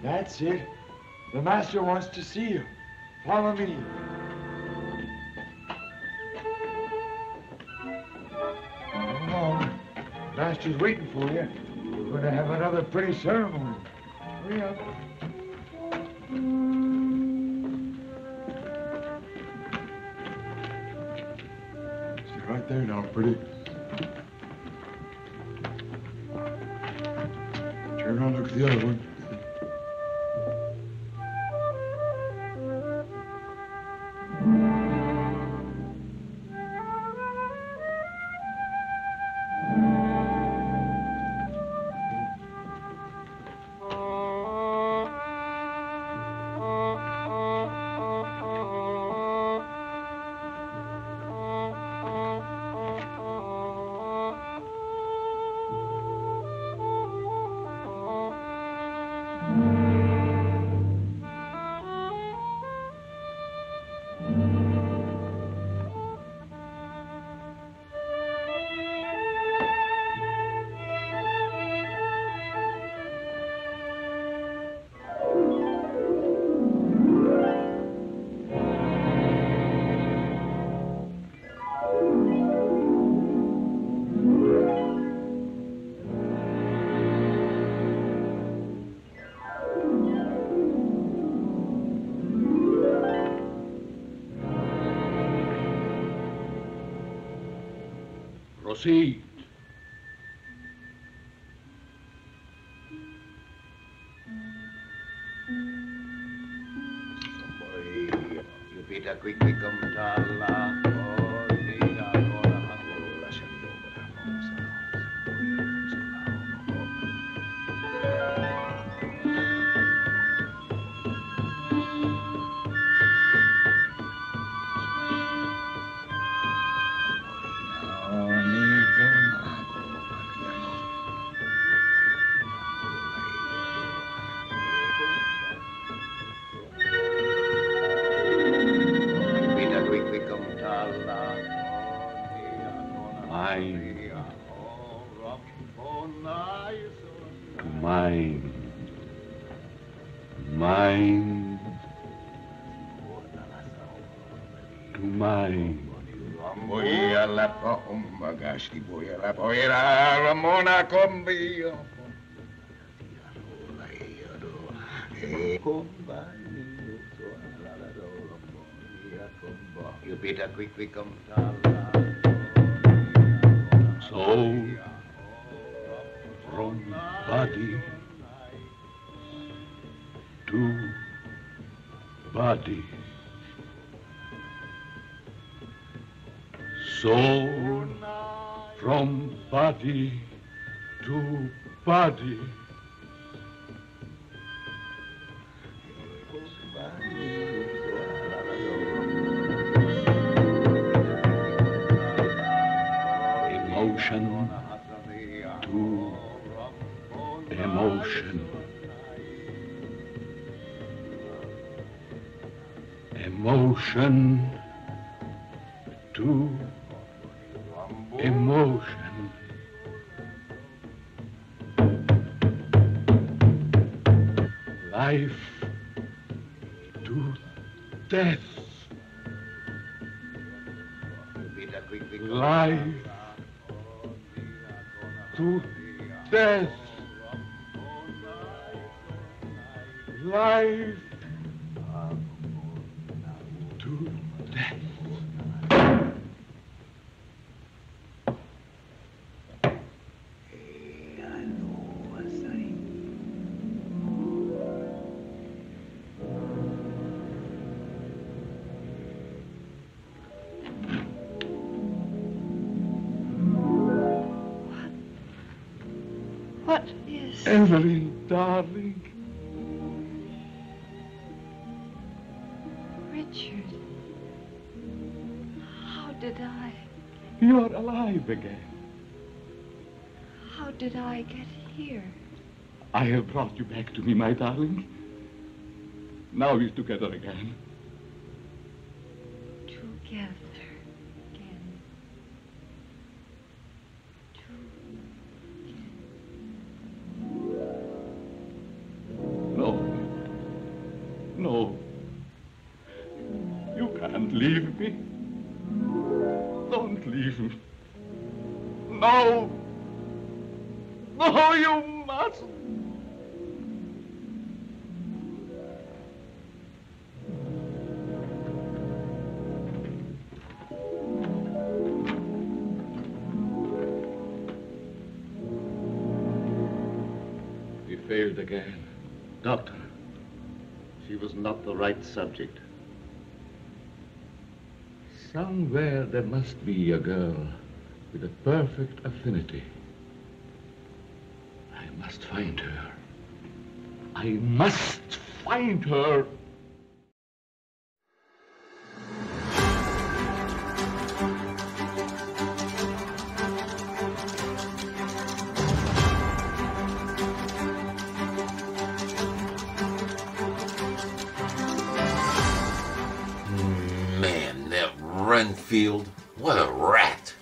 Speaker 15: That's it. The master wants to see you. Follow me. Come on. Master's waiting for you. We're going to have another pretty ceremony. Hurry up. Sit right there now, pretty. Turn around, look at the other one.
Speaker 6: Proceed.
Speaker 19: Jupiter, quick, come tala.
Speaker 6: Ramona Combio.
Speaker 19: Jupiter, quick, come
Speaker 6: So, from body to body. Soul from body to body. Emotion to emotion. Emotion to emotion. Life to death. Life to death. Life to death.
Speaker 18: What is...
Speaker 6: Evelyn, darling.
Speaker 18: Richard. How did I...
Speaker 6: You are alive again.
Speaker 18: How did I get here?
Speaker 6: I have brought you back to me, my darling. Now we're together again.
Speaker 18: Together again.
Speaker 6: No. No. You can't leave me. Don't leave me. No. No, you mustn't.
Speaker 13: We failed again. Doctor, she was not the right subject. Somewhere there must be a girl with a perfect affinity. I must find her. I must find her.
Speaker 2: Man, that Renfield, what a rat.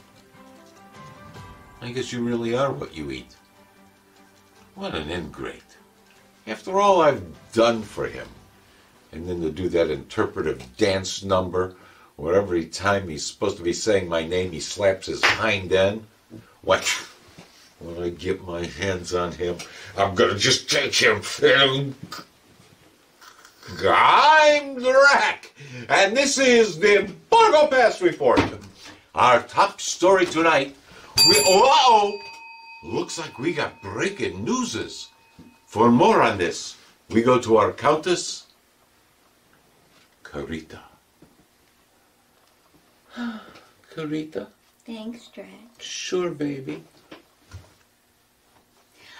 Speaker 2: I guess you really are what you eat. What an ingrate. After all I've done for him. And then to do that interpretive dance number, where every time he's supposed to be saying my name, he slaps his hind end. What? When I get my hands on him, I'm gonna just take him. I'm Drac, and this is the Borgo Pass Report. Our top story tonight, looks like we got breaking newses. For more on this, we go to our Countess, Carita. Carita?
Speaker 3: Thanks, Drac.
Speaker 2: Sure, baby.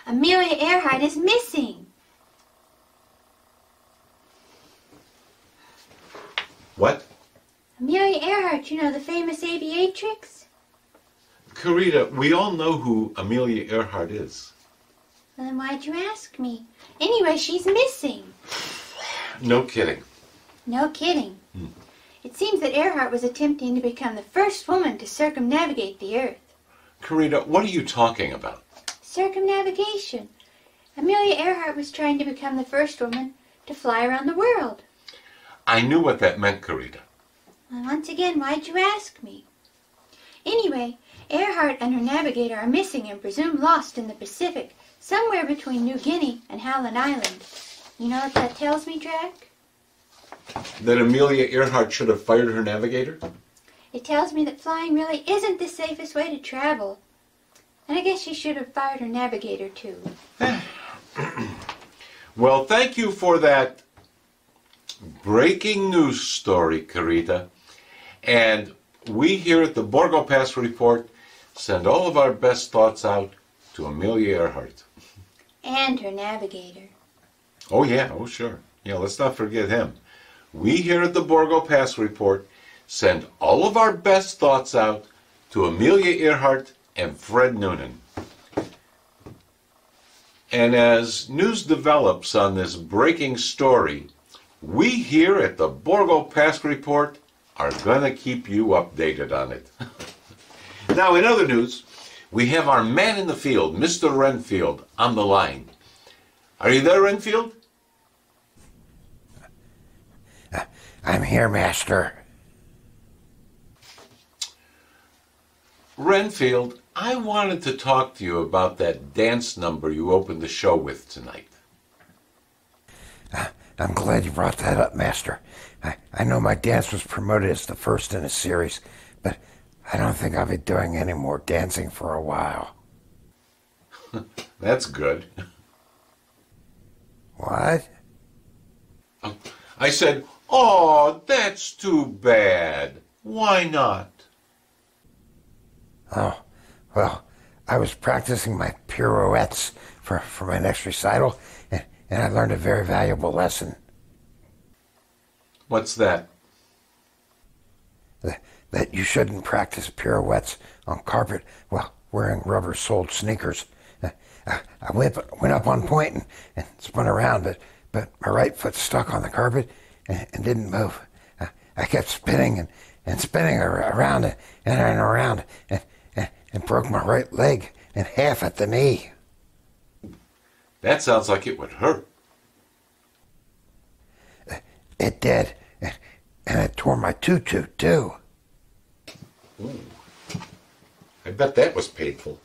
Speaker 3: Amelia Earhart is missing.
Speaker 2: What?
Speaker 3: Amelia Earhart, you know, the famous aviatrix?
Speaker 2: Carita, we all know who Amelia Earhart is.
Speaker 3: Well, then why'd you ask me? Anyway, she's missing.
Speaker 2: No kidding.
Speaker 3: No kidding. It seems that Earhart was attempting to become the first woman to circumnavigate the Earth.
Speaker 2: Carita, what are you talking about?
Speaker 3: Circumnavigation. Amelia Earhart was trying to become the first woman to fly around the world.
Speaker 2: I knew what that meant, Carita.
Speaker 3: Well, once again, why'd you ask me? Anyway, Earhart and her navigator are missing and presumed lost in the Pacific, somewhere between New Guinea and Howland Island. You know what that tells me, Drac?
Speaker 2: That Amelia Earhart should have fired her navigator?
Speaker 3: It tells me that flying really isn't the safest way to travel. And I guess she should have fired her navigator, too.
Speaker 2: Well, thank you for that breaking news story, Carita. And we here at the Borgo Pass Report send all of our best thoughts out to Amelia Earhart.
Speaker 3: And her navigator.
Speaker 2: Oh, yeah. Oh, sure. Yeah, let's not forget him. We here at the Borgo Pass Report send all of our best thoughts out to Amelia Earhart and Fred Noonan. And as news develops on this breaking story, we here at the Borgo Pass Report are going to keep you updated on it. Now, in other news, we have our man in the field, Mr. Renfield, on the line. Are you there, Renfield?
Speaker 8: I'm here, Master.
Speaker 2: Renfield, I wanted to talk to you about that dance number you opened the show with tonight.
Speaker 8: I'm glad you brought that up, Master. I know my dance was promoted as the first in a series, but I don't think I'll be doing any more dancing for a while.
Speaker 2: That's good.
Speaker 8: What?
Speaker 2: I said, oh, that's too bad. Why not?
Speaker 8: Oh, well, I was practicing my pirouettes for my next recital, and I learned a very valuable lesson.
Speaker 2: What's that?
Speaker 8: That you shouldn't practice pirouettes on carpet while wearing rubber-soled sneakers. I went up on point and spun around, but my right foot stuck on the carpet and didn't move. I kept spinning and spinning around and around and broke my right leg in half at the knee.
Speaker 2: That sounds like it would hurt.
Speaker 8: It did, and it tore my tutu, too.
Speaker 2: Ooh. I bet that was painful.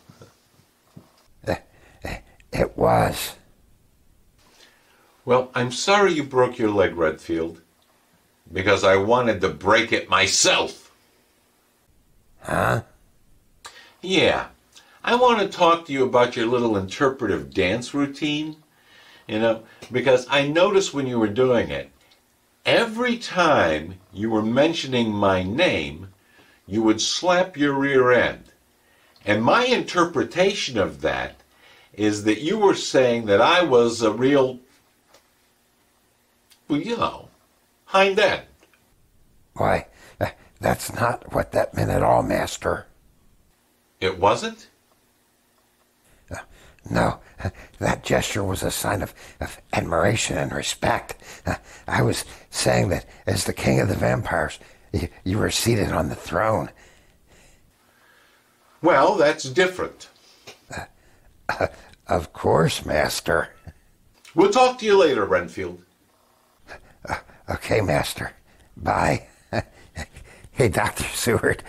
Speaker 8: It was.
Speaker 2: Well, I'm sorry you broke your leg, Redfield, because I wanted to break it myself.
Speaker 8: Huh?
Speaker 2: Yeah. I want to talk to you about your little interpretive dance routine, because I noticed when you were doing it, every time you were mentioning my name, you would slap your rear end. And my interpretation of that is that you were saying that I was a real, hind end.
Speaker 8: Why, that's not what that meant at all, Master.
Speaker 2: It wasn't?
Speaker 8: No, that gesture was a sign of admiration and respect. I was saying that as the king of the vampires, you were seated on the throne.
Speaker 2: Well, that's different.
Speaker 8: Of course, Master.
Speaker 2: We'll talk to you later, Renfield.
Speaker 8: Okay, Master. Bye. Hey, Dr. Seward,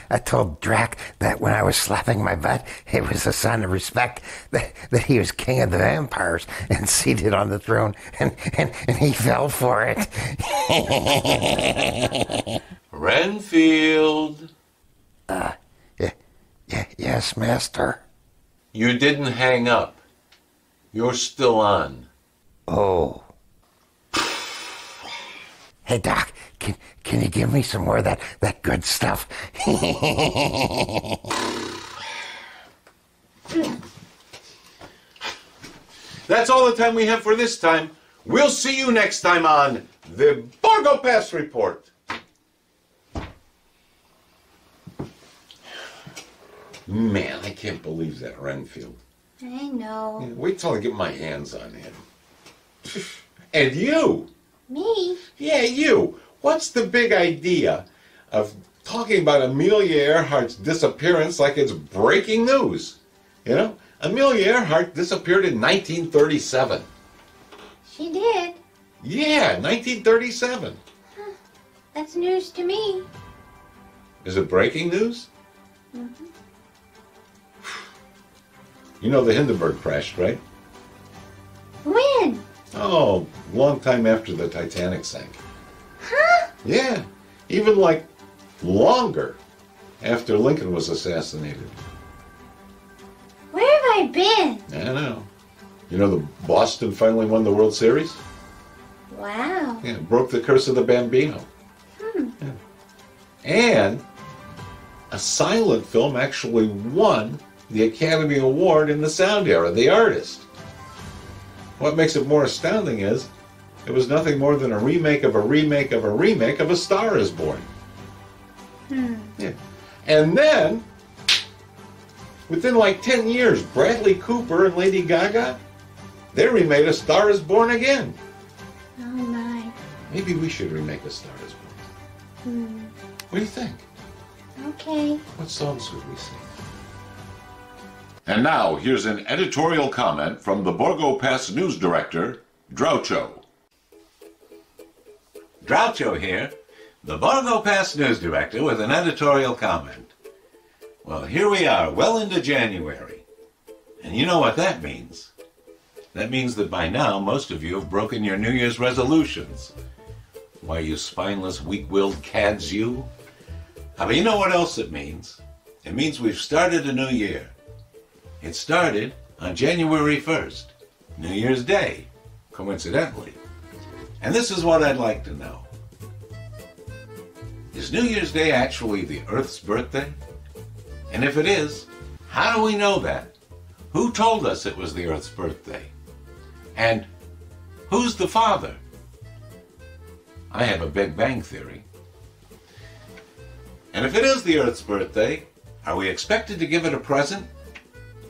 Speaker 8: I told Drac that when I was slapping my butt, it was a sign of respect that he was king of the vampires and seated on the throne, and he fell for it.
Speaker 2: Renfield.
Speaker 8: Yes, Master.
Speaker 2: You didn't hang up. You're still on.
Speaker 8: Oh. Hey, Doc, can you give me some more of that good stuff?
Speaker 2: That's all the time we have for this time. We'll see you next time on the Borgo Pass Report. Man, I can't believe that, Renfield.
Speaker 3: I know.
Speaker 2: Yeah, wait till I get my hands on him. And you.
Speaker 3: Me?
Speaker 2: Yeah, you. What's the big idea of talking about Amelia Earhart's disappearance like it's breaking news? Amelia Earhart disappeared in 1937.
Speaker 3: She did?
Speaker 2: Yeah, 1937.
Speaker 3: Huh. That's news to me.
Speaker 2: Is it breaking news?
Speaker 3: Mm-hmm.
Speaker 2: You know the Hindenburg crashed, right?
Speaker 3: When?
Speaker 2: Oh, long time after the Titanic sank.
Speaker 3: Huh?
Speaker 2: Yeah, even longer after Lincoln was assassinated.
Speaker 3: Where have I been?
Speaker 2: I know. You know the Boston finally won the World Series?
Speaker 3: Wow.
Speaker 2: Yeah, broke the curse of the Bambino.
Speaker 3: Hmm.
Speaker 2: Yeah. And a silent film actually won the Academy Award in the sound era, The Artist. What makes it more astounding is it was nothing more than a remake of a remake of a remake of A Star is Born. Yeah. And then, within like 10 years, Bradley Cooper and Lady Gaga, they remade A Star is Born again.
Speaker 3: Oh my.
Speaker 2: Maybe we should remake A Star is Born. What do you think?
Speaker 3: Okay.
Speaker 2: What songs would we sing? And now, here's an editorial comment from the Borgo Pass news director, Groucho.
Speaker 4: Groucho here, the Borgo Pass news director, with an editorial comment. Well, here we are, well into January. And you know what that means. That means that by now, most of you have broken your New Year's resolutions. Why, you spineless, weak-willed cads, you. But you know what else it means? It means we've started a new year. It started on January 1st, New Year's Day, coincidentally. And this is what I'd like to know. Is New Year's Day actually the Earth's birthday? And if it is, how do we know that? Who told us it was the Earth's birthday? And who's the father? I have a Big Bang theory. And if it is the Earth's birthday, are we expected to give it a present?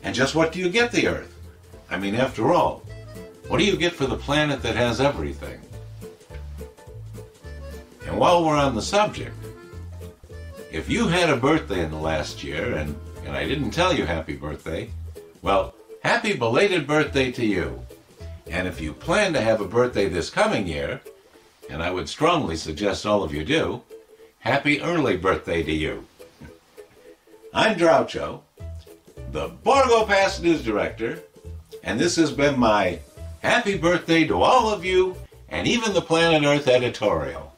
Speaker 4: And just what do you get the Earth? I mean, after all, what do you get for the planet that has everything? And while we're on the subject, if you had a birthday in the last year, and I didn't tell you happy birthday, well, happy belated birthday to you. And if you plan to have a birthday this coming year, and I would strongly suggest all of you do, happy early birthday to you. I'm Groucho, the Borgo Pass news director, and this has been my happy birthday to all of you, and even the Planet Earth editorial.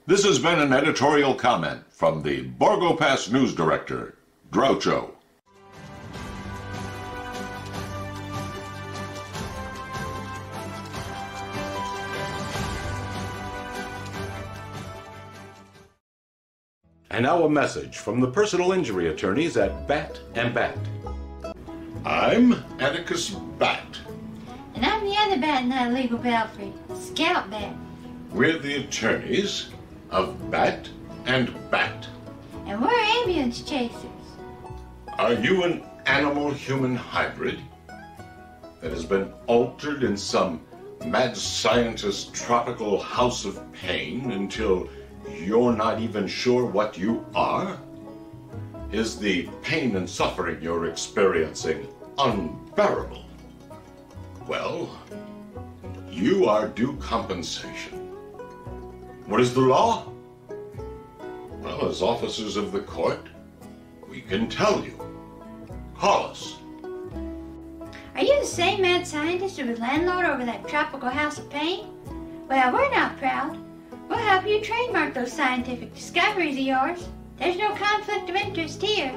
Speaker 1: This has been an editorial comment from the Borgo Pass news director, Groucho. And now a message from the personal injury attorneys at Bat and Bat. I'm Atticus Bat.
Speaker 3: And I'm the other bat in that legal belfry, Scout Bat.
Speaker 1: We're the attorneys of Bat and Bat.
Speaker 3: And we're ambulance chasers.
Speaker 1: Are you an animal-human hybrid that has been altered in some mad scientist's tropical house of pain until you're not even sure what you are? Is the pain and suffering you're experiencing unbearable? Well, you are due compensation. What is the law? Well, as officers of the court, we can tell you. Call us.
Speaker 3: Are you the same mad scientist who was landlord over that tropical house of pain? Well, we're not proud. We'll help you trademark those scientific discoveries of yours. There's no conflict of interest here.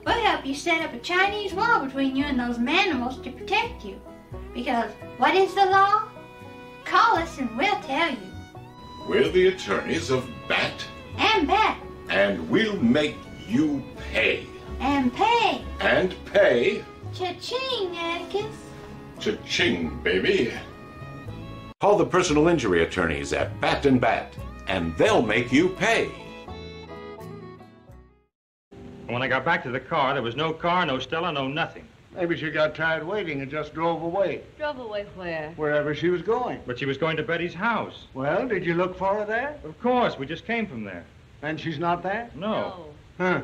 Speaker 3: We'll help you set up a Chinese wall between you and those manimals to protect you. Because what is the law? Call us and we'll tell you.
Speaker 1: We're the attorneys of Bat
Speaker 3: And Bat.
Speaker 1: and we'll make you pay.
Speaker 3: And pay.
Speaker 1: And pay.
Speaker 3: Cha-ching, Atticus.
Speaker 1: Cha-ching, baby. Call the personal injury attorneys at Bat and Bat, and they'll make you pay.
Speaker 16: When I got back to the car, there was no car, no Stella, no nothing.
Speaker 15: Maybe she got tired waiting and just drove away.
Speaker 21: Drove away where?
Speaker 15: Wherever she was going.
Speaker 16: But she was going to Betty's house.
Speaker 15: Well, did you look for her there?
Speaker 16: Of course, we just came from there.
Speaker 15: And she's not there?
Speaker 16: No.
Speaker 15: Huh.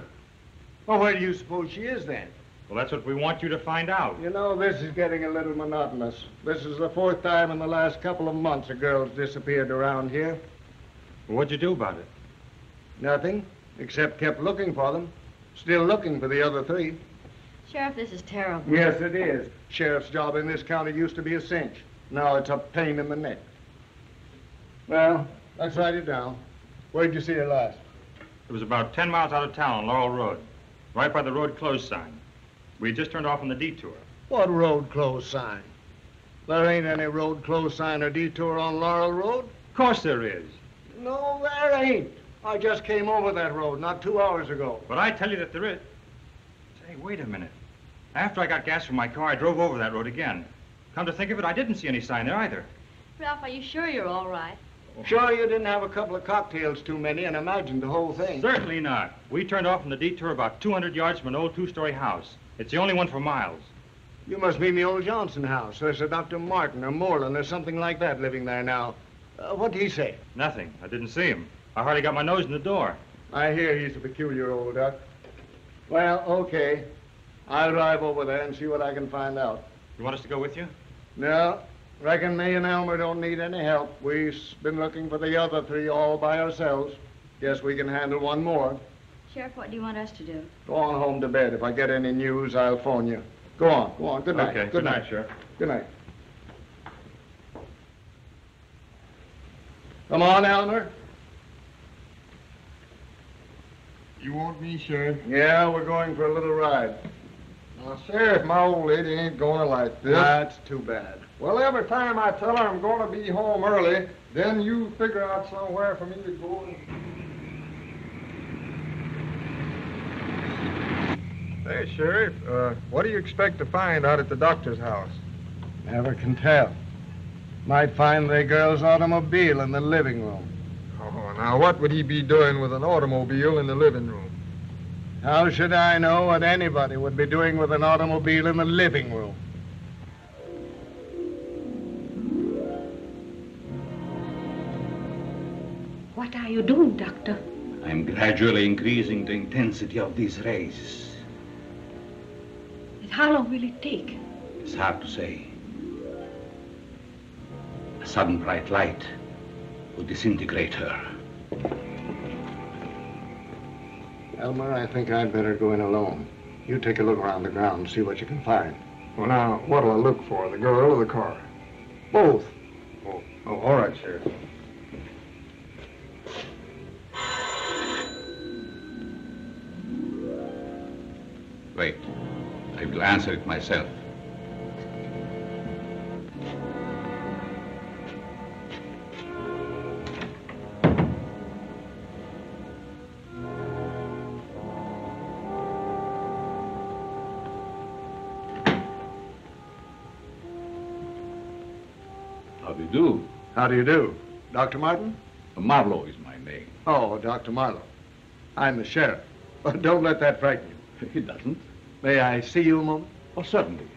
Speaker 15: Well, where do you suppose she is then?
Speaker 16: Well, that's what we want you to find out.
Speaker 15: You know, this is getting a little monotonous. This is the fourth time in the last couple of months a girl's disappeared around here.
Speaker 16: Well, what'd you do about it?
Speaker 15: Nothing, except kept looking for them. Still looking for the other three.
Speaker 21: Sheriff, this is terrible.
Speaker 15: Yes, it is. Sheriff's job in this county used to be a cinch. Now it's a pain in the neck. Well, let's write it down. Where'd you see her last?
Speaker 16: It was about 10 miles out of town on Laurel Road, right by the road closed sign. We had just turned off on the detour.
Speaker 15: What road closed sign?
Speaker 7: There ain't any road close sign or detour on Laurel Road?
Speaker 16: Of course there is.
Speaker 7: No, there ain't. I just came over that road not 2 hours ago.
Speaker 16: But I tell you that there is. Say, wait a minute. After I got gas from my car, I drove over that road again. Come to think of it, I didn't see any sign there either.
Speaker 21: Ralph, are you sure you're all right?
Speaker 7: Sure you didn't have a couple of cocktails too many and imagined the whole thing?
Speaker 16: Certainly not. We turned off from the detour about 200 yards from an old two-story house. It's the only one for miles.
Speaker 7: You must mean the old Johnson house. There's a Dr. Martin or Moreland or something like that living there now. What did he say?
Speaker 16: Nothing. I didn't see him. I hardly got my nose in the door.
Speaker 7: I hear he's a peculiar old duck. Well, okay. I'll drive over there and see what I can find out.
Speaker 16: You want us to go with you?
Speaker 7: No. Reckon me and Elmer don't need any help. We've been looking for the other three all by ourselves. Guess we can handle one more.
Speaker 21: Sheriff, what do you want us to do?
Speaker 7: Go on home to bed. If I get any news, I'll phone you. Go on, go on. Good night.
Speaker 16: Okay, good night, Sheriff.
Speaker 7: Good night. Come on, Elmer.
Speaker 15: You want me, Sheriff?
Speaker 7: Yeah, we're going for a little ride.
Speaker 15: Now, Sheriff, my old lady ain't gonna like this.
Speaker 7: That's too bad.
Speaker 15: Well, every time I tell her I'm gonna be home early, then you figure out somewhere for me to go and... Hey, Sheriff, what do you expect to find out at the doctor's house?
Speaker 7: Never can tell. Might find the girl's automobile in the living room.
Speaker 15: Oh, now what would he be doing with an automobile in the living room?
Speaker 7: How should I know what anybody would be doing with an automobile in the living room?
Speaker 9: What are you doing, Doctor?
Speaker 23: I'm gradually increasing the intensity of these rays.
Speaker 9: And how long will it take?
Speaker 23: It's hard to say. A sudden bright light will disintegrate her.
Speaker 7: Elmer, I think I'd better go in alone. You take a look around the ground and see what you can find.
Speaker 15: Well, now, what'll I look for, the girl or the car?
Speaker 7: Both.
Speaker 15: Oh, all right, Sheriff.
Speaker 23: Wait. I will answer it myself.
Speaker 7: How do you do? How do you do? Dr. Martin?
Speaker 23: Marlowe is my name.
Speaker 7: Oh, Dr. Marlowe. I'm the sheriff. But don't let that frighten you.
Speaker 23: It doesn't.
Speaker 7: May I see you a moment?
Speaker 23: Oh, certainly.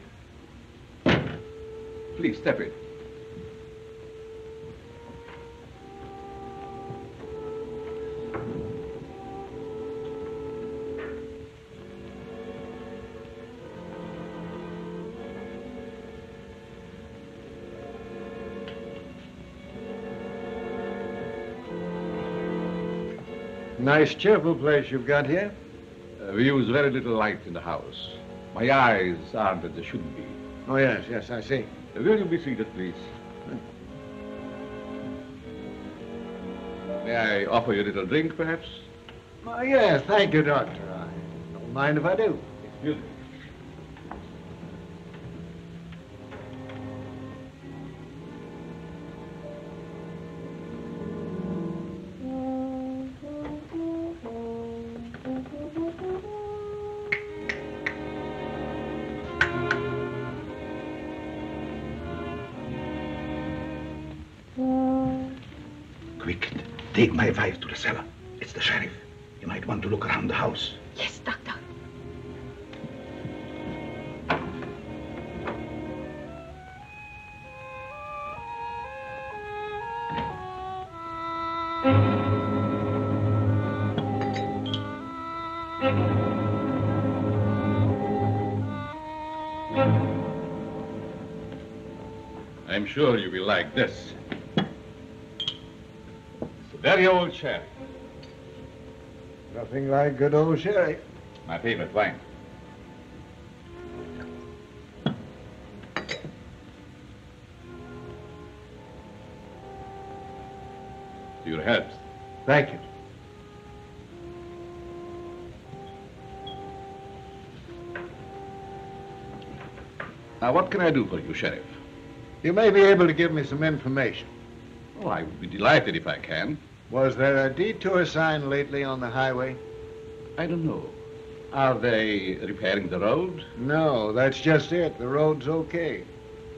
Speaker 23: Please step in.
Speaker 7: Nice, cheerful place you've got here.
Speaker 23: We use very little light in the house. My eyes aren't as they should be.
Speaker 7: Oh, yes, I see.
Speaker 23: Will you be seated, please? May I offer you a little drink, perhaps?
Speaker 7: Oh, yes, thank you, Doctor. I don't mind if I do.
Speaker 23: Excuse me. Quick, take my wife to the cellar. It's the sheriff. You might want to look around the house.
Speaker 9: Yes, Doctor.
Speaker 23: I'm sure you will like this. It's a very old sherry.
Speaker 7: Nothing like good old sherry.
Speaker 23: My favorite wine. To your health.
Speaker 7: Thank you.
Speaker 23: Now, what can I do for you, Sheriff?
Speaker 7: You may be able to give me some information.
Speaker 5: Oh, I would be delighted if I can.
Speaker 7: Was there a detour sign lately on the highway?
Speaker 5: I don't know. Are they repairing the road?
Speaker 7: No, that's just it. The road's okay.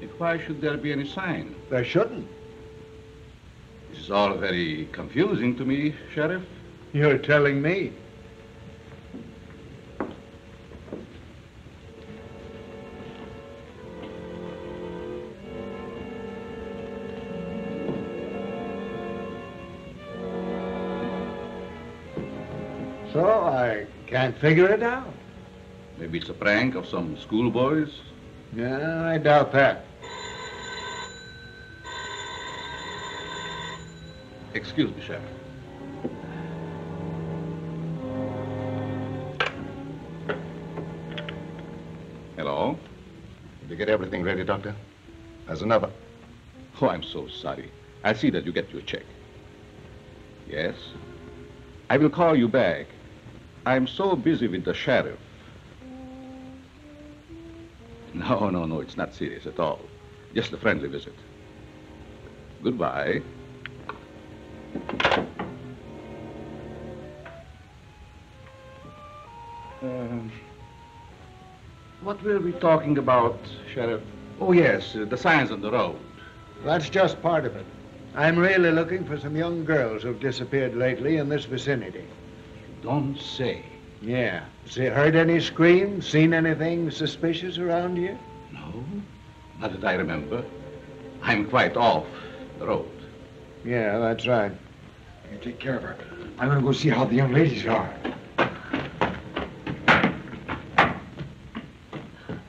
Speaker 5: If why should there be any sign?
Speaker 7: There shouldn't.
Speaker 5: This is all very confusing to me, Sheriff.
Speaker 7: You're telling me. So I can't figure it out.
Speaker 5: Maybe it's a prank of some schoolboys?
Speaker 7: Yeah, I doubt that.
Speaker 5: Excuse me, Sheriff. Hello?
Speaker 19: Did you get everything ready, Doctor? There's another.
Speaker 5: Oh, I'm so sorry. I'll see that you get your check. Yes? I will call you back. I'm so busy with the sheriff. No, it's not serious at all. Just a friendly visit. Goodbye. What were we talking about, Sheriff? Oh, yes, the signs on the road.
Speaker 7: That's just part of it. I'm really looking for some young girls who've disappeared lately in this vicinity.
Speaker 5: Don't say.
Speaker 7: Yeah. Heard any screams? Seen anything suspicious around here?
Speaker 5: No, not that I remember. I'm quite off the road.
Speaker 7: Yeah, that's right.
Speaker 15: You take care of her. I'm going to go see how the young ladies are.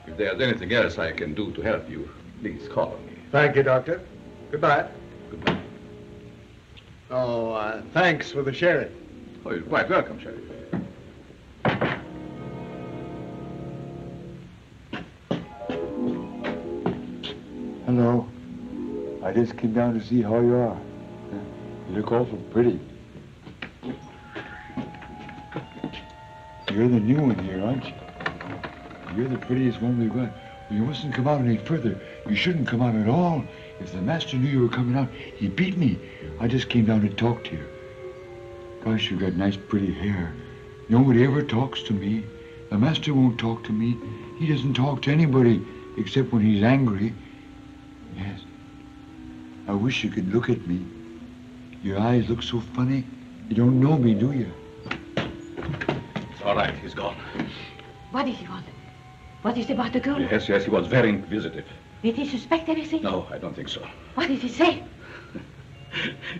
Speaker 5: If there's anything else I can do to help you, please call me.
Speaker 7: Thank you, Doctor. Goodbye.
Speaker 5: Goodbye.
Speaker 7: Oh, thanks for the sheriff.
Speaker 5: Oh, you're quite welcome, Sheriff.
Speaker 15: Hello. I just came down to see how you are. You look awful pretty. You're the new one here, aren't you? You're the prettiest one we've got. Well, you mustn't come out any further. You shouldn't come out at all. If the master knew you were coming out, he'd beat me. I just came down to talk to you. Gosh, you got nice pretty hair. Nobody ever talks to me. The master won't talk to me. He doesn't talk to anybody except when he's angry. Yes. I wish you could look at me. Your eyes look so funny. You don't know me, do you?
Speaker 5: It's all right, he's gone.
Speaker 9: What did he want? What is about the girl?
Speaker 5: Yes, he was very inquisitive.
Speaker 9: Did he suspect anything?
Speaker 5: No, I don't think so.
Speaker 9: What did he say?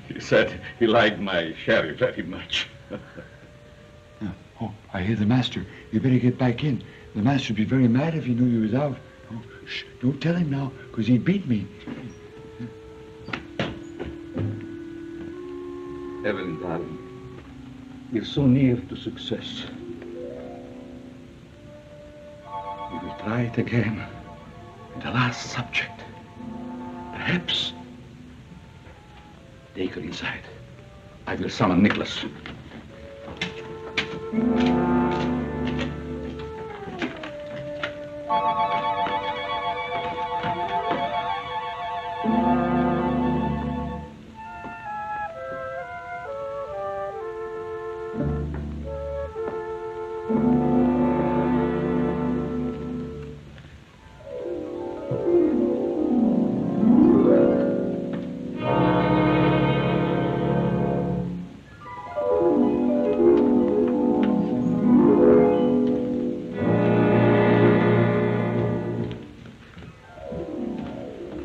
Speaker 5: He said he liked my sheriff very much.
Speaker 15: Oh, I hear the master. You better get back in. The master'd be very mad if he knew you was out. Oh, shh, don't tell him now, because he'd beat me.
Speaker 5: Evelyn, darling, we're so near to success. We will try it again with the last subject. Perhaps. Take her inside. I will summon Nicholas.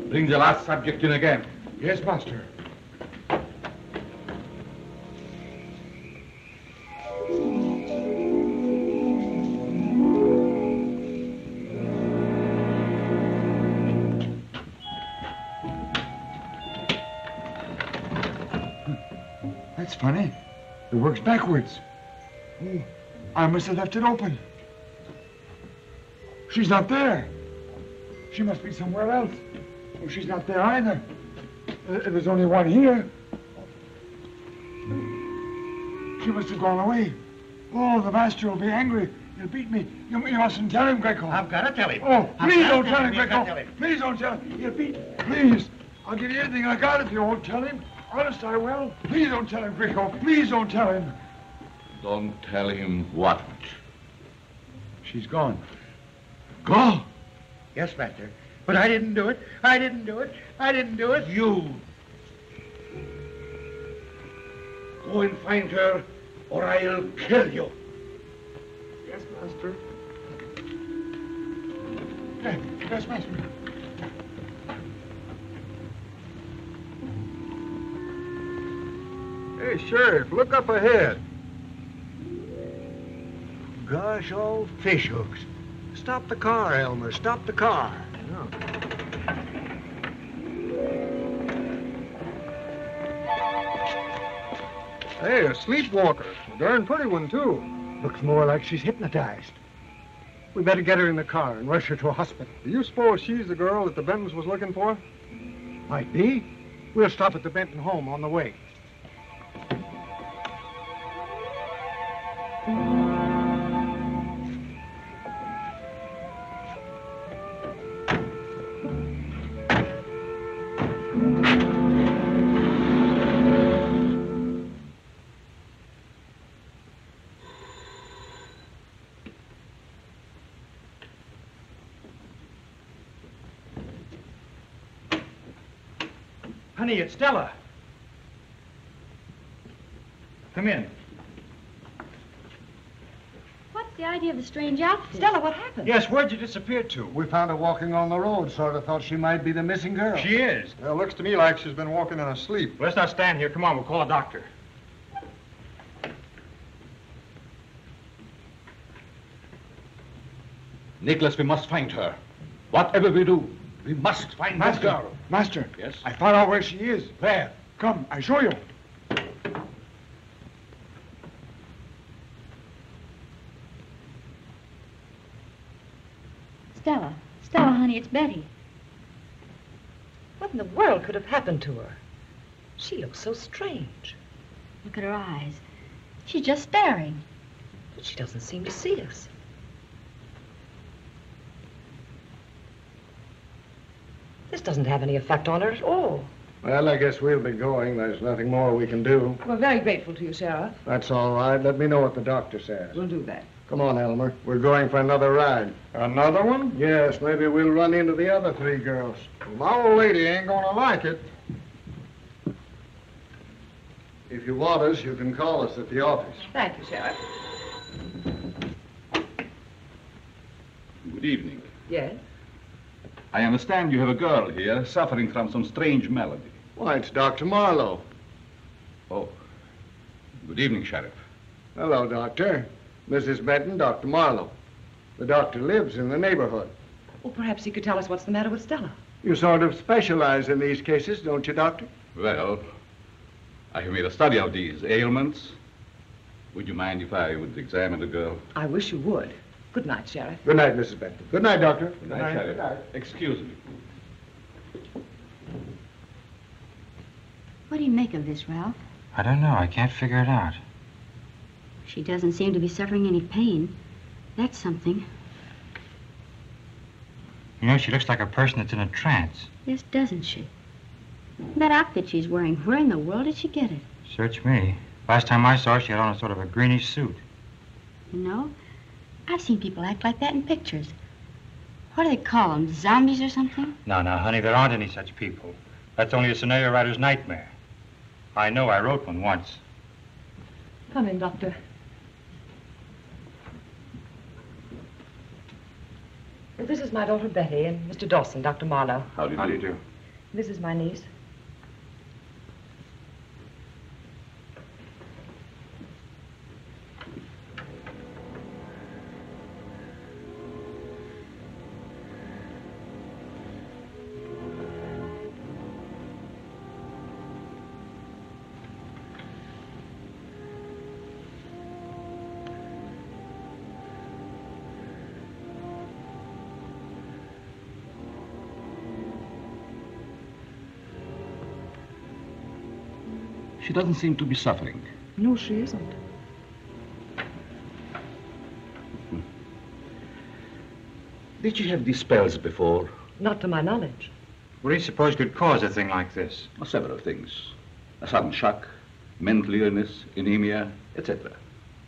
Speaker 5: Bring the last subject in again.
Speaker 15: Yes, master. That's funny. It works backwards. Oh, I must have left it open. She's not there. She must be somewhere else. Oh, she's not there either. There's only one here. She must have gone away. Oh, the master will be angry. He'll beat me. You mustn't tell him, Greco.
Speaker 14: I've got to tell him.
Speaker 15: Oh, please don't tell him, Greco. Please don't tell him. He'll beat me. Please, I'll give you anything I got if you won't tell him. Honest, I will. Please don't tell him, Grieco. Please don't tell him.
Speaker 5: Don't tell him what?
Speaker 15: She's gone. Gone? Yes, Master. But I didn't do it. I didn't do it. I didn't do it.
Speaker 5: You. Go and find her, or I'll kill you.
Speaker 15: Yes, Master. Yes, Master. Hey, Sheriff, look up ahead. Gosh, all fish hooks. Stop the car, Elmer. Stop the car. No. Hey, a sleepwalker. A darn pretty one, too. Looks more like she's hypnotized. We better get her in the car and rush her to a hospital.
Speaker 10: Do you suppose she's the girl that the Bentons was looking for?
Speaker 15: Might be. We'll stop at the Benton home on the way.
Speaker 16: Honey, it's Stella. Come in.
Speaker 21: What's the idea of the strange outfit?
Speaker 22: Stella, what happened?
Speaker 16: Yes, where'd you disappear to?
Speaker 15: We found her walking on the road. Sort of thought she might be the missing girl.
Speaker 16: She is.
Speaker 10: Well, it looks to me like she's been walking in her sleep.
Speaker 16: Let's not stand here. Come on, we'll call a doctor.
Speaker 5: Nicholas, we must find her. Whatever we do, we must find that girl.
Speaker 15: Master.
Speaker 5: Yes?
Speaker 15: I found out where she is.
Speaker 5: Where?
Speaker 15: Come, I show you.
Speaker 21: Stella. Stella, honey, it's Betty.
Speaker 22: What in the world could have happened to her? She looks so strange.
Speaker 21: Look at her eyes. She's just staring.
Speaker 22: But she doesn't seem to see us. This doesn't have any effect on her at all.
Speaker 7: Well, I guess we'll be going. There's nothing more we can do.
Speaker 22: We're very grateful to you, Sheriff.
Speaker 7: That's all right. Let me know what the doctor says.
Speaker 22: We'll do that.
Speaker 7: Come on, Elmer. We're going for another ride.
Speaker 10: Another one?
Speaker 7: Yes, maybe we'll run into the other three girls.
Speaker 10: My old lady ain't gonna like it.
Speaker 7: If you want us, you can call us at the office.
Speaker 22: Thank you, Sheriff.
Speaker 5: Good evening.
Speaker 22: Yes?
Speaker 5: I understand you have a girl here suffering from some strange malady.
Speaker 7: Why, it's Dr. Marlowe.
Speaker 5: Oh. Good evening, Sheriff.
Speaker 7: Hello, Doctor. Mrs. Benton, Dr. Marlowe. The doctor lives in the neighborhood.
Speaker 22: Well, perhaps he could tell us what's the matter with Stella.
Speaker 7: You sort of specialize in these cases, don't you, Doctor?
Speaker 5: Well, I have made a study of these ailments. Would you mind if I would examine the girl?
Speaker 22: I wish you would. Good night, Sheriff.
Speaker 7: Good night, Mrs. Benton. Good night, Doctor.
Speaker 5: Good night, Sheriff.
Speaker 7: Good night.
Speaker 5: Excuse me.
Speaker 21: What do you make of this, Ralph?
Speaker 11: I don't know. I can't figure it out.
Speaker 21: She doesn't seem to be suffering any pain. That's something.
Speaker 11: You know, she looks like a person that's in a trance.
Speaker 21: Yes, doesn't she? That outfit she's wearing, where in the world did she get it?
Speaker 11: Search me. Last time I saw her, she had on a sort of a greenish suit.
Speaker 21: You know, I've seen people act like that in pictures. What do they call them, zombies or something?
Speaker 11: No, honey, there aren't any such people. That's only a scenario writer's nightmare. I know, I wrote one once.
Speaker 22: Come in, Doctor. Well, this is my daughter Betty and Mr. Dawson, Dr. Marlowe.
Speaker 5: How do you do?
Speaker 22: This is my niece.
Speaker 5: She doesn't seem to be suffering.
Speaker 22: No, she isn't.
Speaker 5: Did she have these spells before?
Speaker 22: Not to my knowledge.
Speaker 16: What do you suppose could cause a thing like this?
Speaker 5: Well, several things. A sudden shock, mental illness, anemia, etc.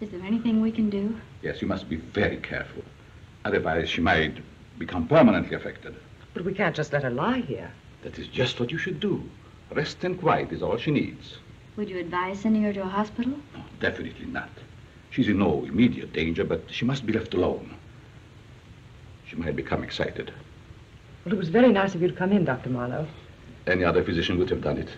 Speaker 21: Is there anything we can do?
Speaker 5: Yes, you must be very careful. Otherwise, she might become permanently affected.
Speaker 22: But we can't just let her lie here.
Speaker 5: That is just what you should do. Rest and quiet is all she needs.
Speaker 21: Would you advise sending her to a hospital?
Speaker 5: No, definitely not. She's in no immediate danger, but she must be left alone. She might become excited.
Speaker 22: Well, it was very nice of you to come in, Dr. Marlowe.
Speaker 5: Any other physician would have done it.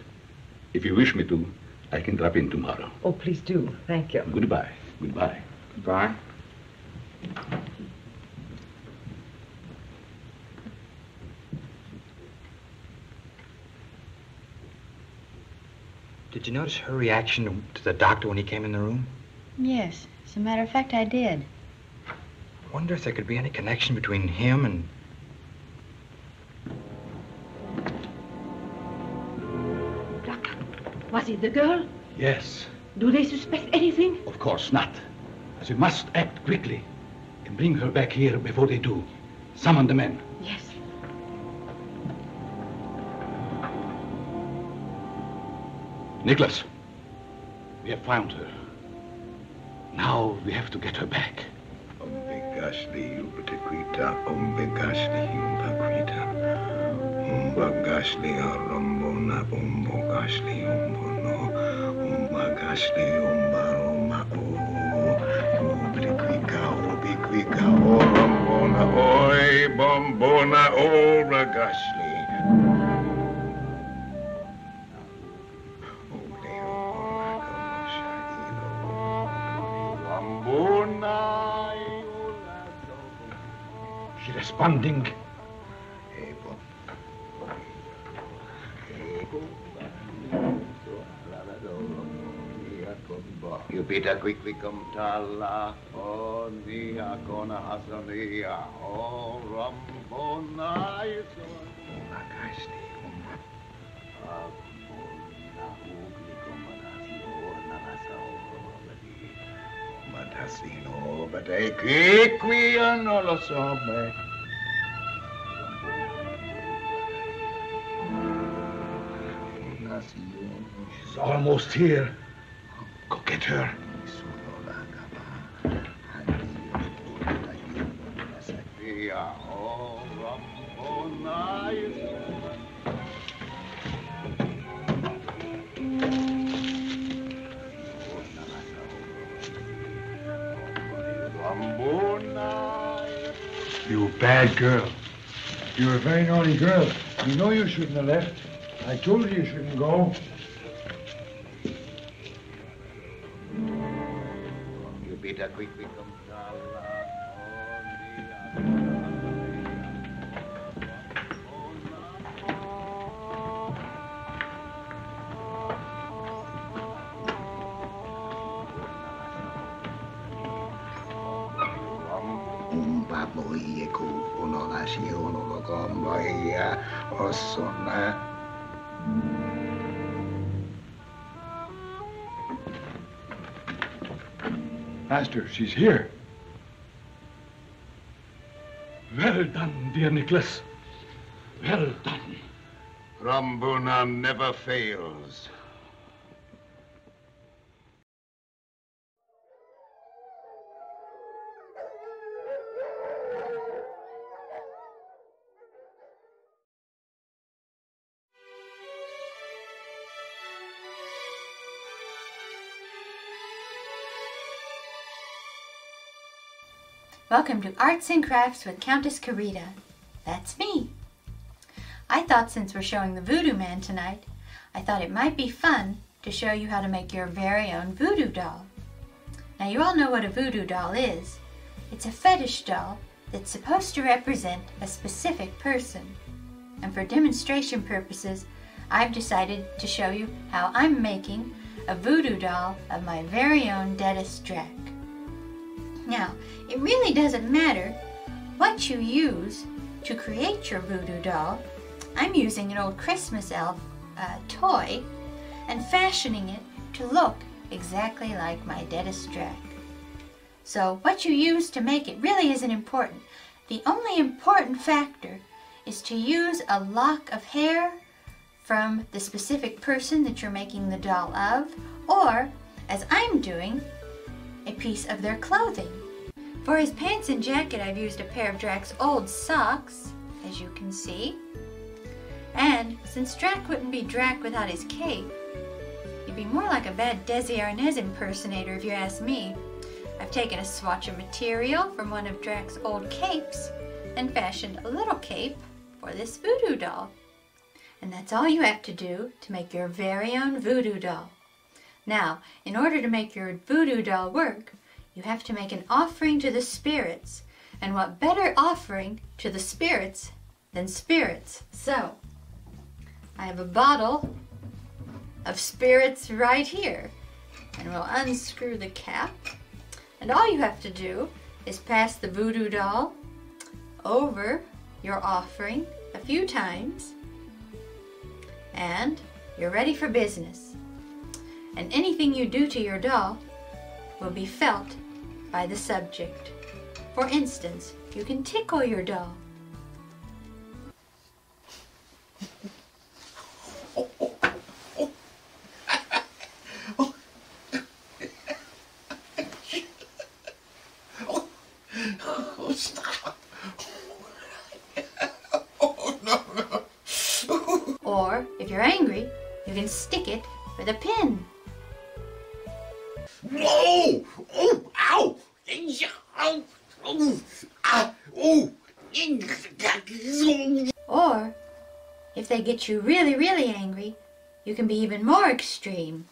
Speaker 5: If you wish me to, I can drop in tomorrow.
Speaker 22: Oh, please do. Thank you.
Speaker 5: Goodbye. Goodbye.
Speaker 16: Goodbye. Did you notice her reaction to the doctor when he came in the room?
Speaker 21: Yes. As a matter of fact, I did.
Speaker 16: I wonder if there could be any connection between him and...
Speaker 9: Drac, was it the girl?
Speaker 5: Yes.
Speaker 9: Do they suspect anything?
Speaker 5: Of course not. But we must act quickly and bring her back here before they do. Summon the men.
Speaker 9: Yes.
Speaker 5: Nicholas, we have found her. Now we have to get her back.
Speaker 15: Umbigashli upatequita, umbigashli umpaquita, umbagashli arambona, umbogashli umbono, umbagashli umbaroma, ubliquika, ubiquika, orambona, oi, bombona, oragashli.
Speaker 5: She's responding.
Speaker 15: You better quickly come tala, oh, nia kona hasania, oh, rambona, so. Matasino, but I qui non lo so, me.
Speaker 5: She's almost here. Go get her.
Speaker 15: You bad girl. You're a very naughty girl. You know you shouldn't have left. I told you you shouldn't go. You better quickly come
Speaker 5: Master, she's here. Well done, dear Nicholas. Well done.
Speaker 15: Rambuna never fails.
Speaker 3: Welcome to Arts and Crafts with Countess Carita. That's me. I thought since we're showing the Voodoo Man tonight, I thought it might be fun to show you how to make your very own voodoo doll. Now you all know what a voodoo doll is. It's a fetish doll that's supposed to represent a specific person. And for demonstration purposes, I've decided to show you how I'm making a voodoo doll of my very own deadest Drac. Now, it really doesn't matter what you use to create your voodoo doll. I'm using an old Christmas elf toy and fashioning it to look exactly like my deadest Drac. So what you use to make it really isn't important. The only important factor is to use a lock of hair from the specific person that you're making the doll of, or, as I'm doing, a piece of their clothing. For his pants and jacket, I've used a pair of Drac's old socks, as you can see. And since Drac wouldn't be Drac without his cape, he'd be more like a bad Desi Arnaz impersonator if you ask me. I've taken a swatch of material from one of Drac's old capes and fashioned a little cape for this voodoo doll. And that's all you have to do to make your very own voodoo doll. Now, in order to make your voodoo doll work, you have to make an offering to the spirits. And what better offering to the spirits than spirits? So, I have a bottle of spirits right here. And we'll unscrew the cap. And all you have to do is pass the voodoo doll over your offering a few times. And you're ready for business. And anything you do to your doll will be felt by the subject. For instance, you can tickle your doll.
Speaker 2: Oh, stop. Oh, no.
Speaker 3: Or, if you're angry, you can stick it with a pin.
Speaker 2: No! Oh, ow! Ow! Oh, ah, oh.
Speaker 3: Or, if they get you really, really angry, you can be even more extreme.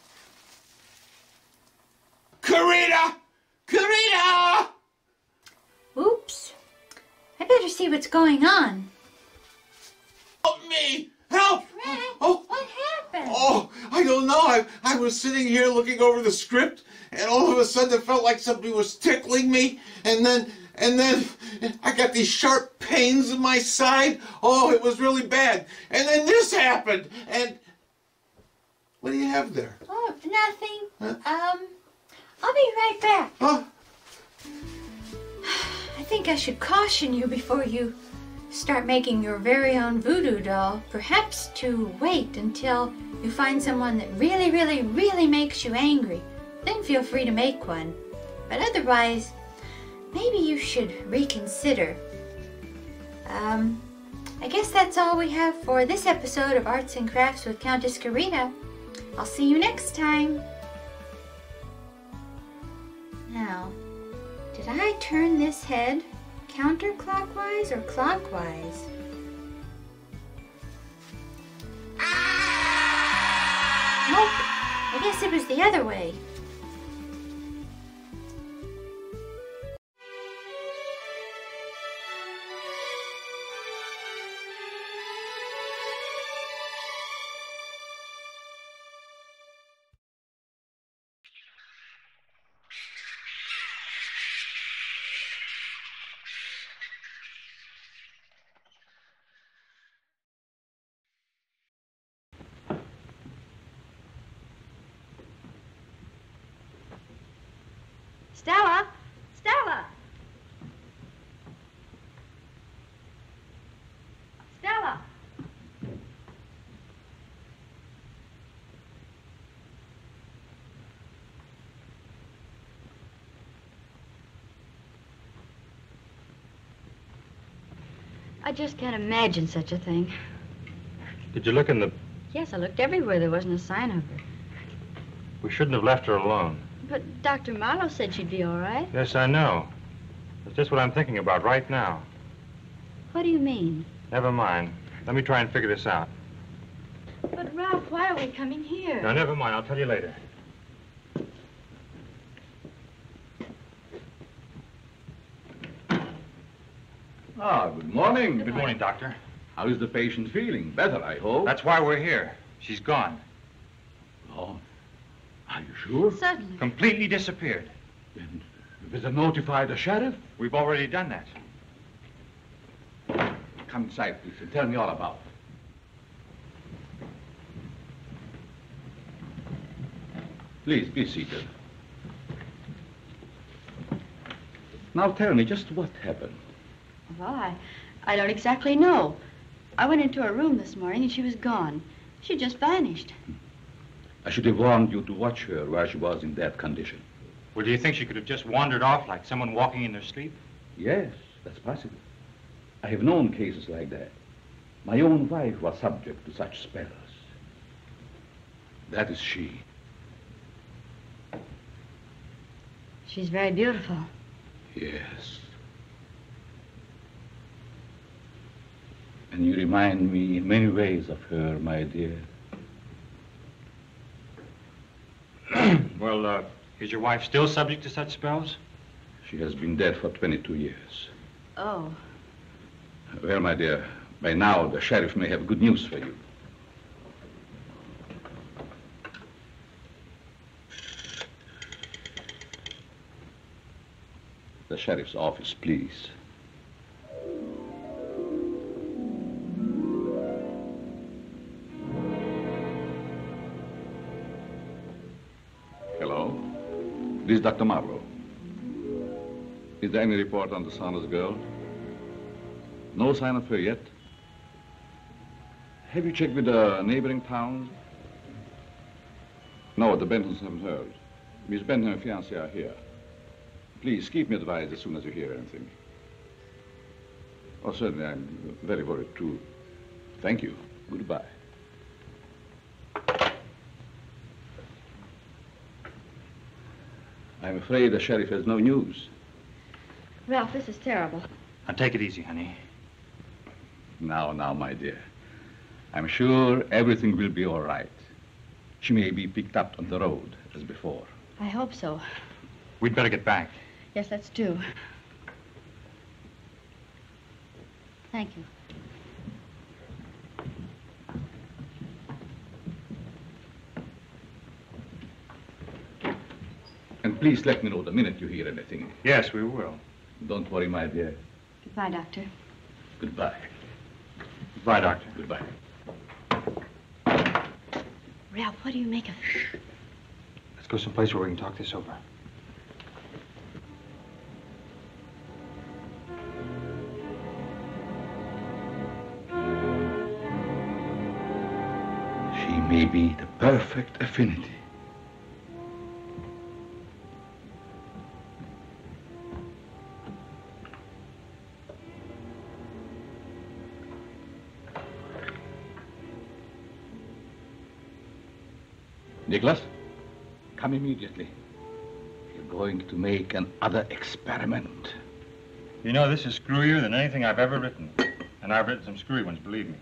Speaker 2: Carita! Carita!
Speaker 3: Oops. I better see what's going on.
Speaker 2: Help me! Help!
Speaker 3: Drac,
Speaker 2: Oh,
Speaker 3: what happened?
Speaker 2: oh, I don't know. I was sitting here looking over the script, and all of a sudden it felt like somebody was tickling me, and then I got these sharp pains in my side. Oh, it was really bad. And then this happened, and what do you have there?
Speaker 3: Oh, nothing. I'll be right back.
Speaker 2: Huh?
Speaker 3: I think I should caution you before you start making your very own voodoo doll, perhaps to wait until you find someone that really, really, really makes you angry. Then feel free to make one. But otherwise, maybe you should reconsider. I guess that's all we have for this episode of Arts and Crafts with Countess Carita. I'll see you next time. Now, did I turn this head counterclockwise or clockwise? Nope, I guess it was the other way.
Speaker 18: Stella! Stella! Stella! I just can't imagine such a thing.
Speaker 11: Did you look in the...
Speaker 18: Yes, I looked everywhere. There wasn't a sign of her.
Speaker 11: We shouldn't have left her alone.
Speaker 18: But Dr. Marlowe said she'd be all right.
Speaker 11: Yes, I know. That's just what I'm thinking about right now.
Speaker 18: What do you mean?
Speaker 11: Never mind. Let me try and figure this out.
Speaker 18: But, Ralph, why are we coming here?
Speaker 11: No, never mind. I'll tell you later.
Speaker 5: Ah, good morning.
Speaker 11: Good morning, Doctor.
Speaker 5: How is the patient feeling? Better, I hope.
Speaker 11: That's why we're here. She's gone.
Speaker 5: Oh, are you sure?
Speaker 18: Certainly.
Speaker 11: Completely disappeared.
Speaker 5: Then you better notify the sheriff.
Speaker 11: We've already done that.
Speaker 5: Come inside, please, and tell me all about it. Please, be seated. Now tell me just what happened.
Speaker 21: Well, I don't exactly know. I went into her room this morning and she was gone. She just vanished.
Speaker 5: I should have warned you to watch her while she was in that condition.
Speaker 11: Well, do you think she could have just wandered off like someone walking in their sleep?
Speaker 5: Yes, that's possible. I have known cases like that. My own wife was subject to such spells. That is she.
Speaker 21: She's very beautiful.
Speaker 5: Yes. And you remind me in many ways of her, my dear.
Speaker 11: Well, is your wife still subject to such spells?
Speaker 5: She has been dead for 22 years.
Speaker 21: Oh.
Speaker 5: Well, my dear, by now the sheriff may have good news for you. The sheriff's office, please. Hello? This is Dr. Marlowe. Is there any report on the Saunders girl? No sign of her yet? Have you checked with the neighboring towns? No, the Bentons haven't heard. Miss Benton and her fiancé are here. Please, keep me advised as soon as you hear anything. Oh, certainly, I'm very worried, too. Thank you. Goodbye. I'm afraid the sheriff has no news.
Speaker 21: Ralph, this is terrible.
Speaker 11: Now, take it easy, honey.
Speaker 5: Now, my dear. I'm sure everything will be all right. She may be picked up on the road, as before.
Speaker 21: I hope so.
Speaker 11: We'd better get back.
Speaker 21: Yes, let's do. Thank you.
Speaker 5: And please let me know the minute you hear anything.
Speaker 11: Yes, we will.
Speaker 5: Don't worry, my dear.
Speaker 21: Goodbye, Doctor.
Speaker 5: Goodbye.
Speaker 11: Goodbye, Doctor.
Speaker 5: Goodbye.
Speaker 21: Ralph, what do you make of it?
Speaker 11: Let's go someplace where we can talk this over.
Speaker 5: She may be the perfect affinity. Nicholas, come immediately. We're going to make another experiment.
Speaker 11: You know, this is screwier than anything I've ever written. And I've written some screwy ones, believe me.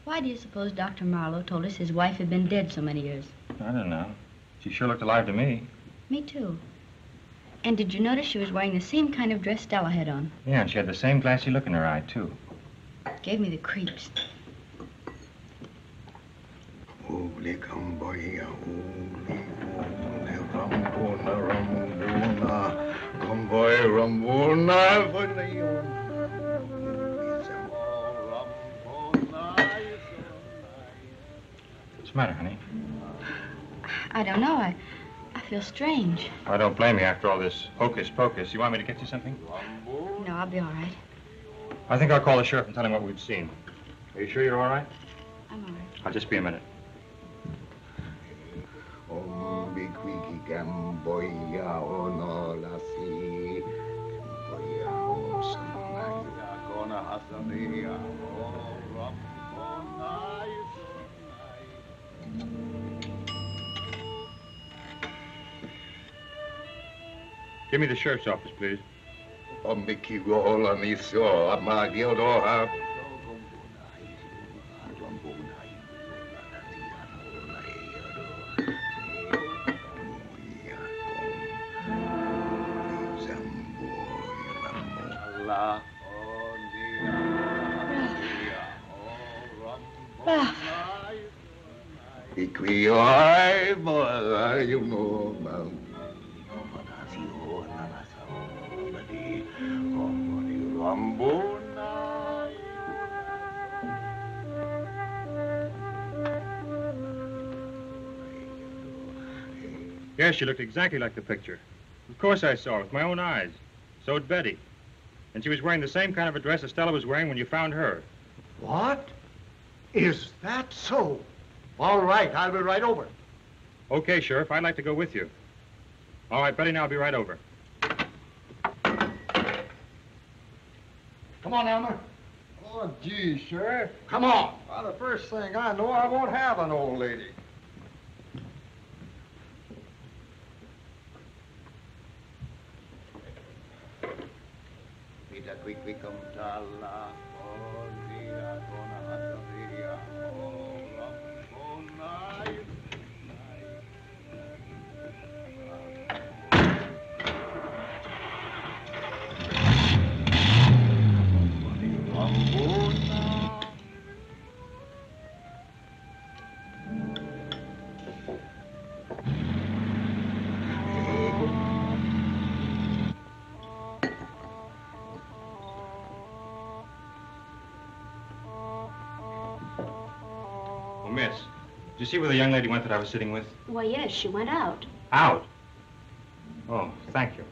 Speaker 21: Why do you suppose Dr. Marlowe told us his wife had been dead so many years?
Speaker 11: I don't know. She sure looked alive to me.
Speaker 21: Me too. And did you notice she was wearing the same kind of dress Stella had on?
Speaker 11: Yeah, and she had the same glassy look in her eye, too.
Speaker 21: Gave me the creeps.
Speaker 11: What's the matter, honey?
Speaker 21: I don't know. I feel strange.
Speaker 11: I don't blame you after all this hocus pocus. You want me to get you something?
Speaker 21: No, I'll be all right.
Speaker 11: I think I'll call the sheriff and tell him what we've seen. Are you sure you're all right?
Speaker 21: I'm all right.
Speaker 11: I'll just be a minute. Give me the sheriff's office, please. Yes, she looked exactly like the picture. Of course I saw her with my own eyes. So did Betty. And she was wearing the same kind of a dress as Stella was wearing when you found her.
Speaker 7: What? Is that so? All right, I'll be right over.
Speaker 16: Okay, Sheriff, I'd like to go with you. All right, Betty, now I'll be right over.
Speaker 7: Come on, Elmer. Oh, gee, Sheriff. Come on. Well, the first thing I know, I won't have an old lady.
Speaker 16: Miss, did you see where the young lady went that I was sitting with?
Speaker 21: Why, yes, she went out.
Speaker 16: Out? Oh, thank you.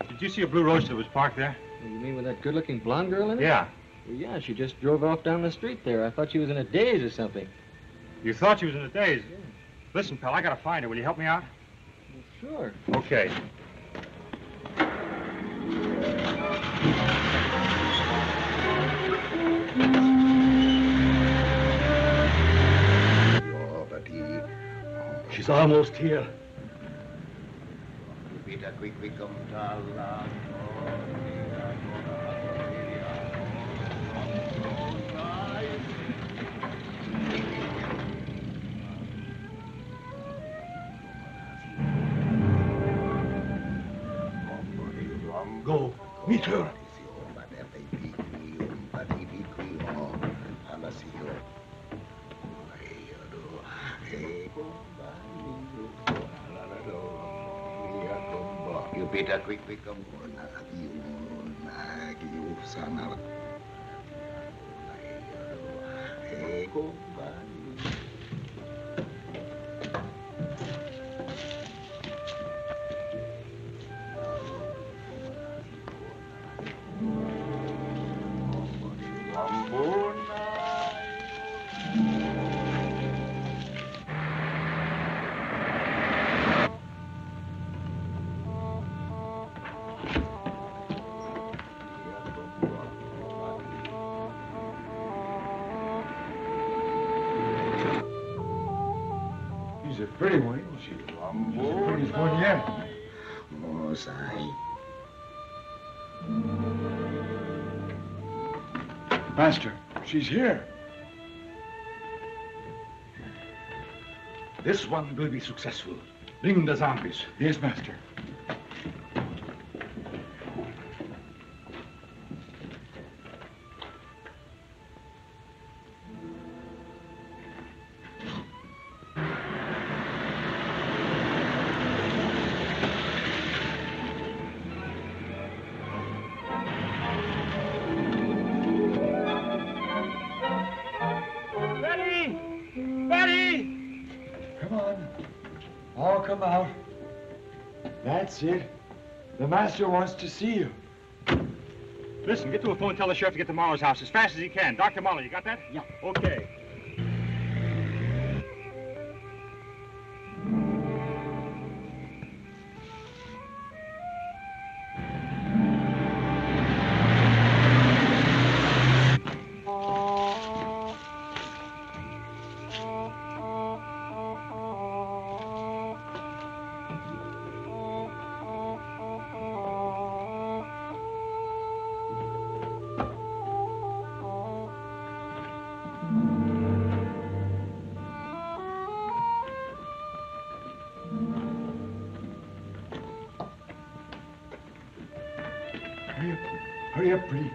Speaker 16: Did you see a blue roadster that was parked there?
Speaker 12: You mean with that good-looking blonde girl in it?
Speaker 16: Yeah.
Speaker 12: Well, yeah, she just drove off down the street there. I thought she was in a daze or something.
Speaker 16: You thought she was in a daze? Yeah. Listen, pal, I gotta find her. Will you help me out?
Speaker 12: Well, sure.
Speaker 16: Okay.
Speaker 15: She's almost here. Go, meet her.
Speaker 13: Peter, quick, come on.
Speaker 15: She's a pretty one, isn't she? She's the prettiest one yet. Master, she's here.
Speaker 23: This one will be successful. Bring the zombies.
Speaker 15: Yes, Master. Come out. That's it. The master wants to see you.
Speaker 16: Listen, get to a phone and tell the sheriff to get to Marlowe's house as fast as he can. Dr. Marlowe, you got that?
Speaker 15: Yeah.
Speaker 16: Okay.
Speaker 15: Hurry up, pretty.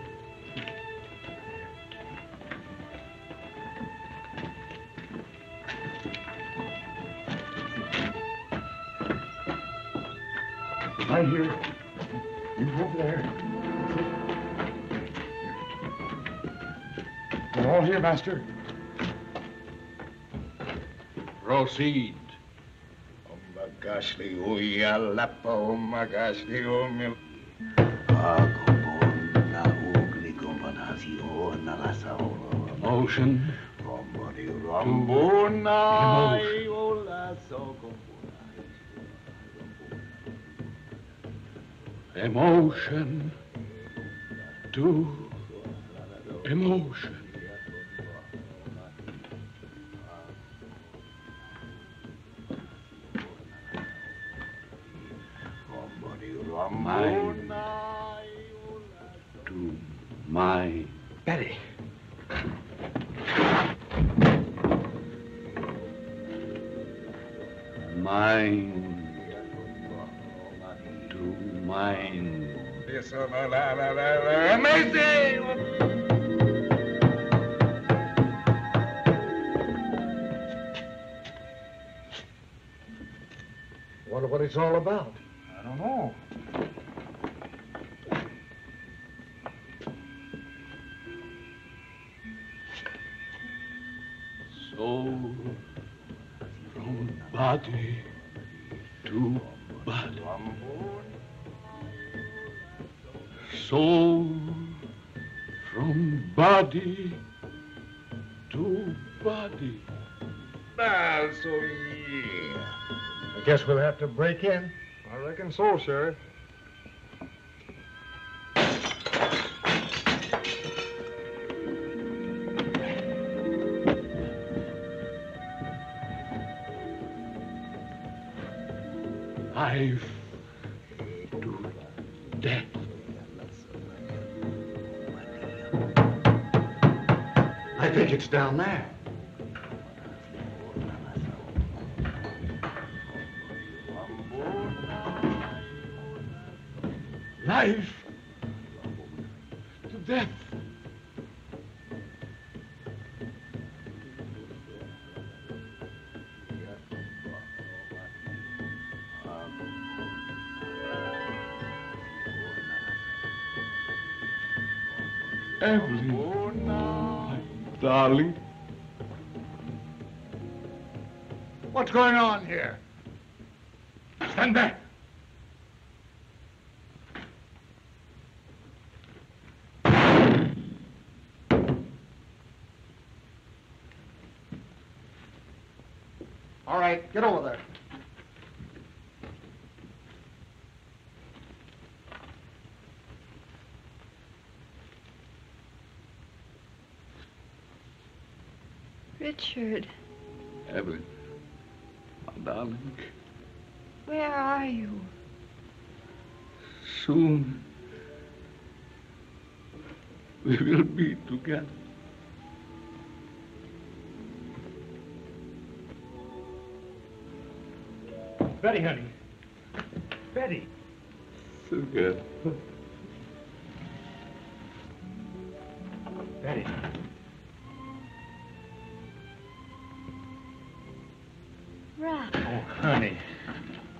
Speaker 15: Right here. You go over there. We're all here, Master.
Speaker 5: Proceed.
Speaker 7: Oh my gosh, oh yeah, lapa, oh my gosh, oh me.
Speaker 5: Emotion. Emotion to emotion. Mind to mind.
Speaker 15: Betty.
Speaker 5: Mind to mind.
Speaker 7: Yes, amazing!
Speaker 15: Wonder what it's all about.
Speaker 10: I don't know.
Speaker 5: Soul from body to body. Soul from body to body.
Speaker 7: Ah, so yeah.
Speaker 10: I guess we'll have to break in. I reckon so, Sheriff.
Speaker 5: Life to death.
Speaker 15: I think it's down there.
Speaker 5: Life to death. Evelyn, my darling.
Speaker 7: What's going on here?
Speaker 5: Stand back.
Speaker 7: All right, get over there.
Speaker 18: Richard,
Speaker 5: Evelyn, my darling.
Speaker 18: where are you?
Speaker 5: Soon we will be together.
Speaker 16: Betty, honey. Betty.
Speaker 5: Together.
Speaker 16: Betty.
Speaker 18: Ralph.
Speaker 16: Oh, honey.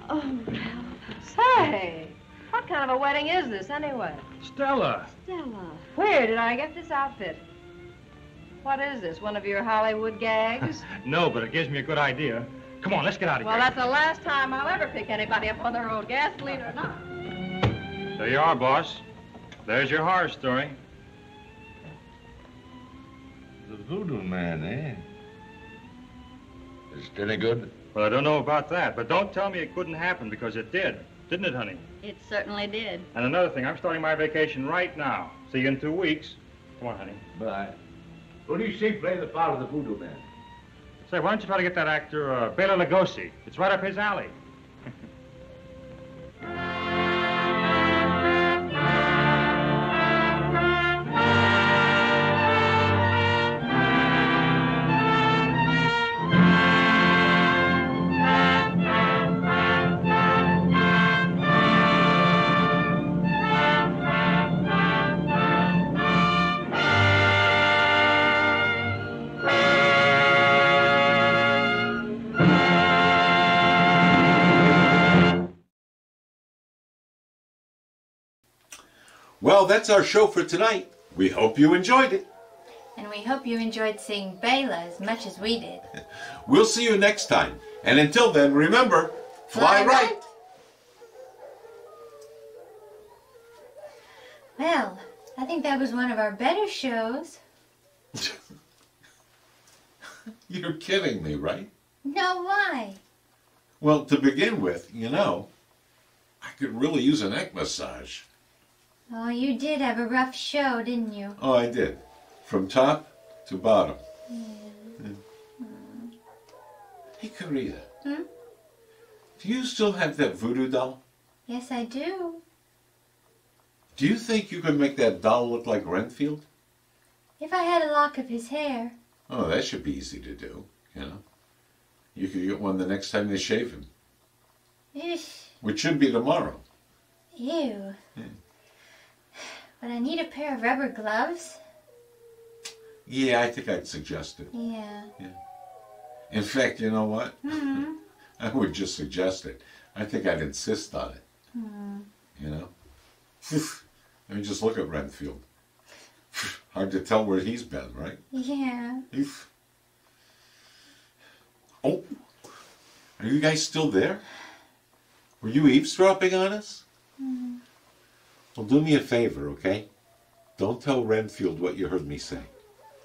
Speaker 18: Oh, Ralph. Say, what kind of a wedding is this, anyway?
Speaker 16: Stella.
Speaker 18: Stella. Where did I get this outfit? What is this, one of your Hollywood gags?
Speaker 16: No, but it gives me a good idea. Come on, let's get out of
Speaker 18: Well,
Speaker 16: here.
Speaker 18: that's the last time I'll ever pick anybody up on the road, gasoline or not.
Speaker 16: There you are, boss. There's your horror story.
Speaker 23: The Voodoo man, eh? Is it any good?
Speaker 16: Well, I don't know about that, but don't tell me it couldn't happen, because it did. Didn't it, honey?
Speaker 21: It certainly did.
Speaker 16: And another thing, I'm starting my vacation right now. See you in 2 weeks. Come on, honey.
Speaker 23: Bye. Who do you see play the part of the Voodoo man?
Speaker 16: Say, why don't you try to get that actor, Bela Lugosi? It's right up his alley.
Speaker 4: Well, that's our show for tonight. We hope you enjoyed it.
Speaker 3: And we hope you enjoyed seeing Bela as much as we did.
Speaker 4: We'll see you next time. And until then, remember, fly right.
Speaker 3: Well, I think that was one of our better shows.
Speaker 4: You're kidding me, right?
Speaker 3: No, why?
Speaker 4: Well, to begin with, you know, I could really use a neck massage.
Speaker 3: Oh, you did have a rough show, didn't you?
Speaker 4: Oh, I did. From top to bottom.
Speaker 3: Yeah.
Speaker 4: Hey, Carita.
Speaker 3: Hmm?
Speaker 4: Do you still have that voodoo doll?
Speaker 3: Yes, I do.
Speaker 4: Do you think you could make that doll look like Renfield?
Speaker 3: If I had a lock of his hair.
Speaker 4: Oh, that should be easy to do, you know. You could get one the next time they shave him.
Speaker 3: Eesh.
Speaker 4: Which should be tomorrow.
Speaker 3: Ew.
Speaker 4: Yeah.
Speaker 3: But I need a pair of rubber gloves.
Speaker 4: Yeah, I think I'd suggest it.
Speaker 3: Yeah.
Speaker 4: In fact, you know what?
Speaker 3: Hmm.
Speaker 4: I would just suggest it. I think I'd insist on it.
Speaker 3: Hmm.
Speaker 4: You know? I mean, just look at Renfield. Hard to tell where he's been, right?
Speaker 3: Yeah.
Speaker 4: Oh, are you guys still there? Were you eavesdropping on us?
Speaker 3: Hmm.
Speaker 4: Well, do me a favor, okay? Don't tell Renfield what you heard me say.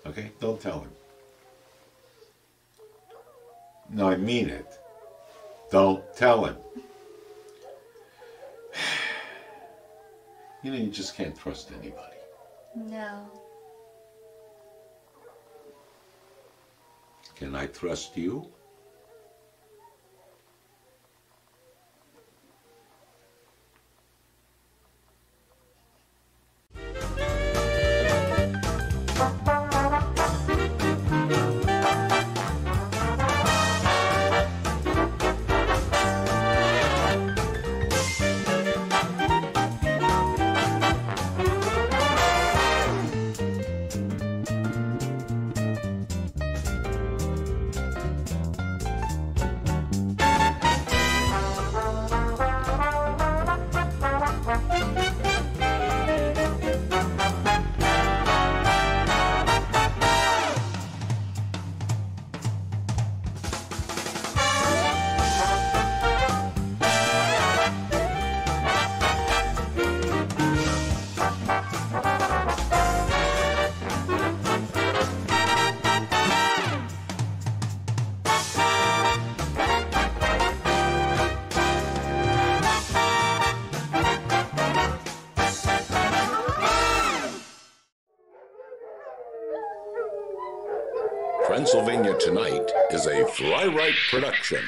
Speaker 4: Okay? Don't tell him. No, I mean it. Don't tell him. You know, you just can't trust anybody.
Speaker 3: No.
Speaker 4: Can I trust you?
Speaker 1: Transylvania Tonight is a Fly Right production.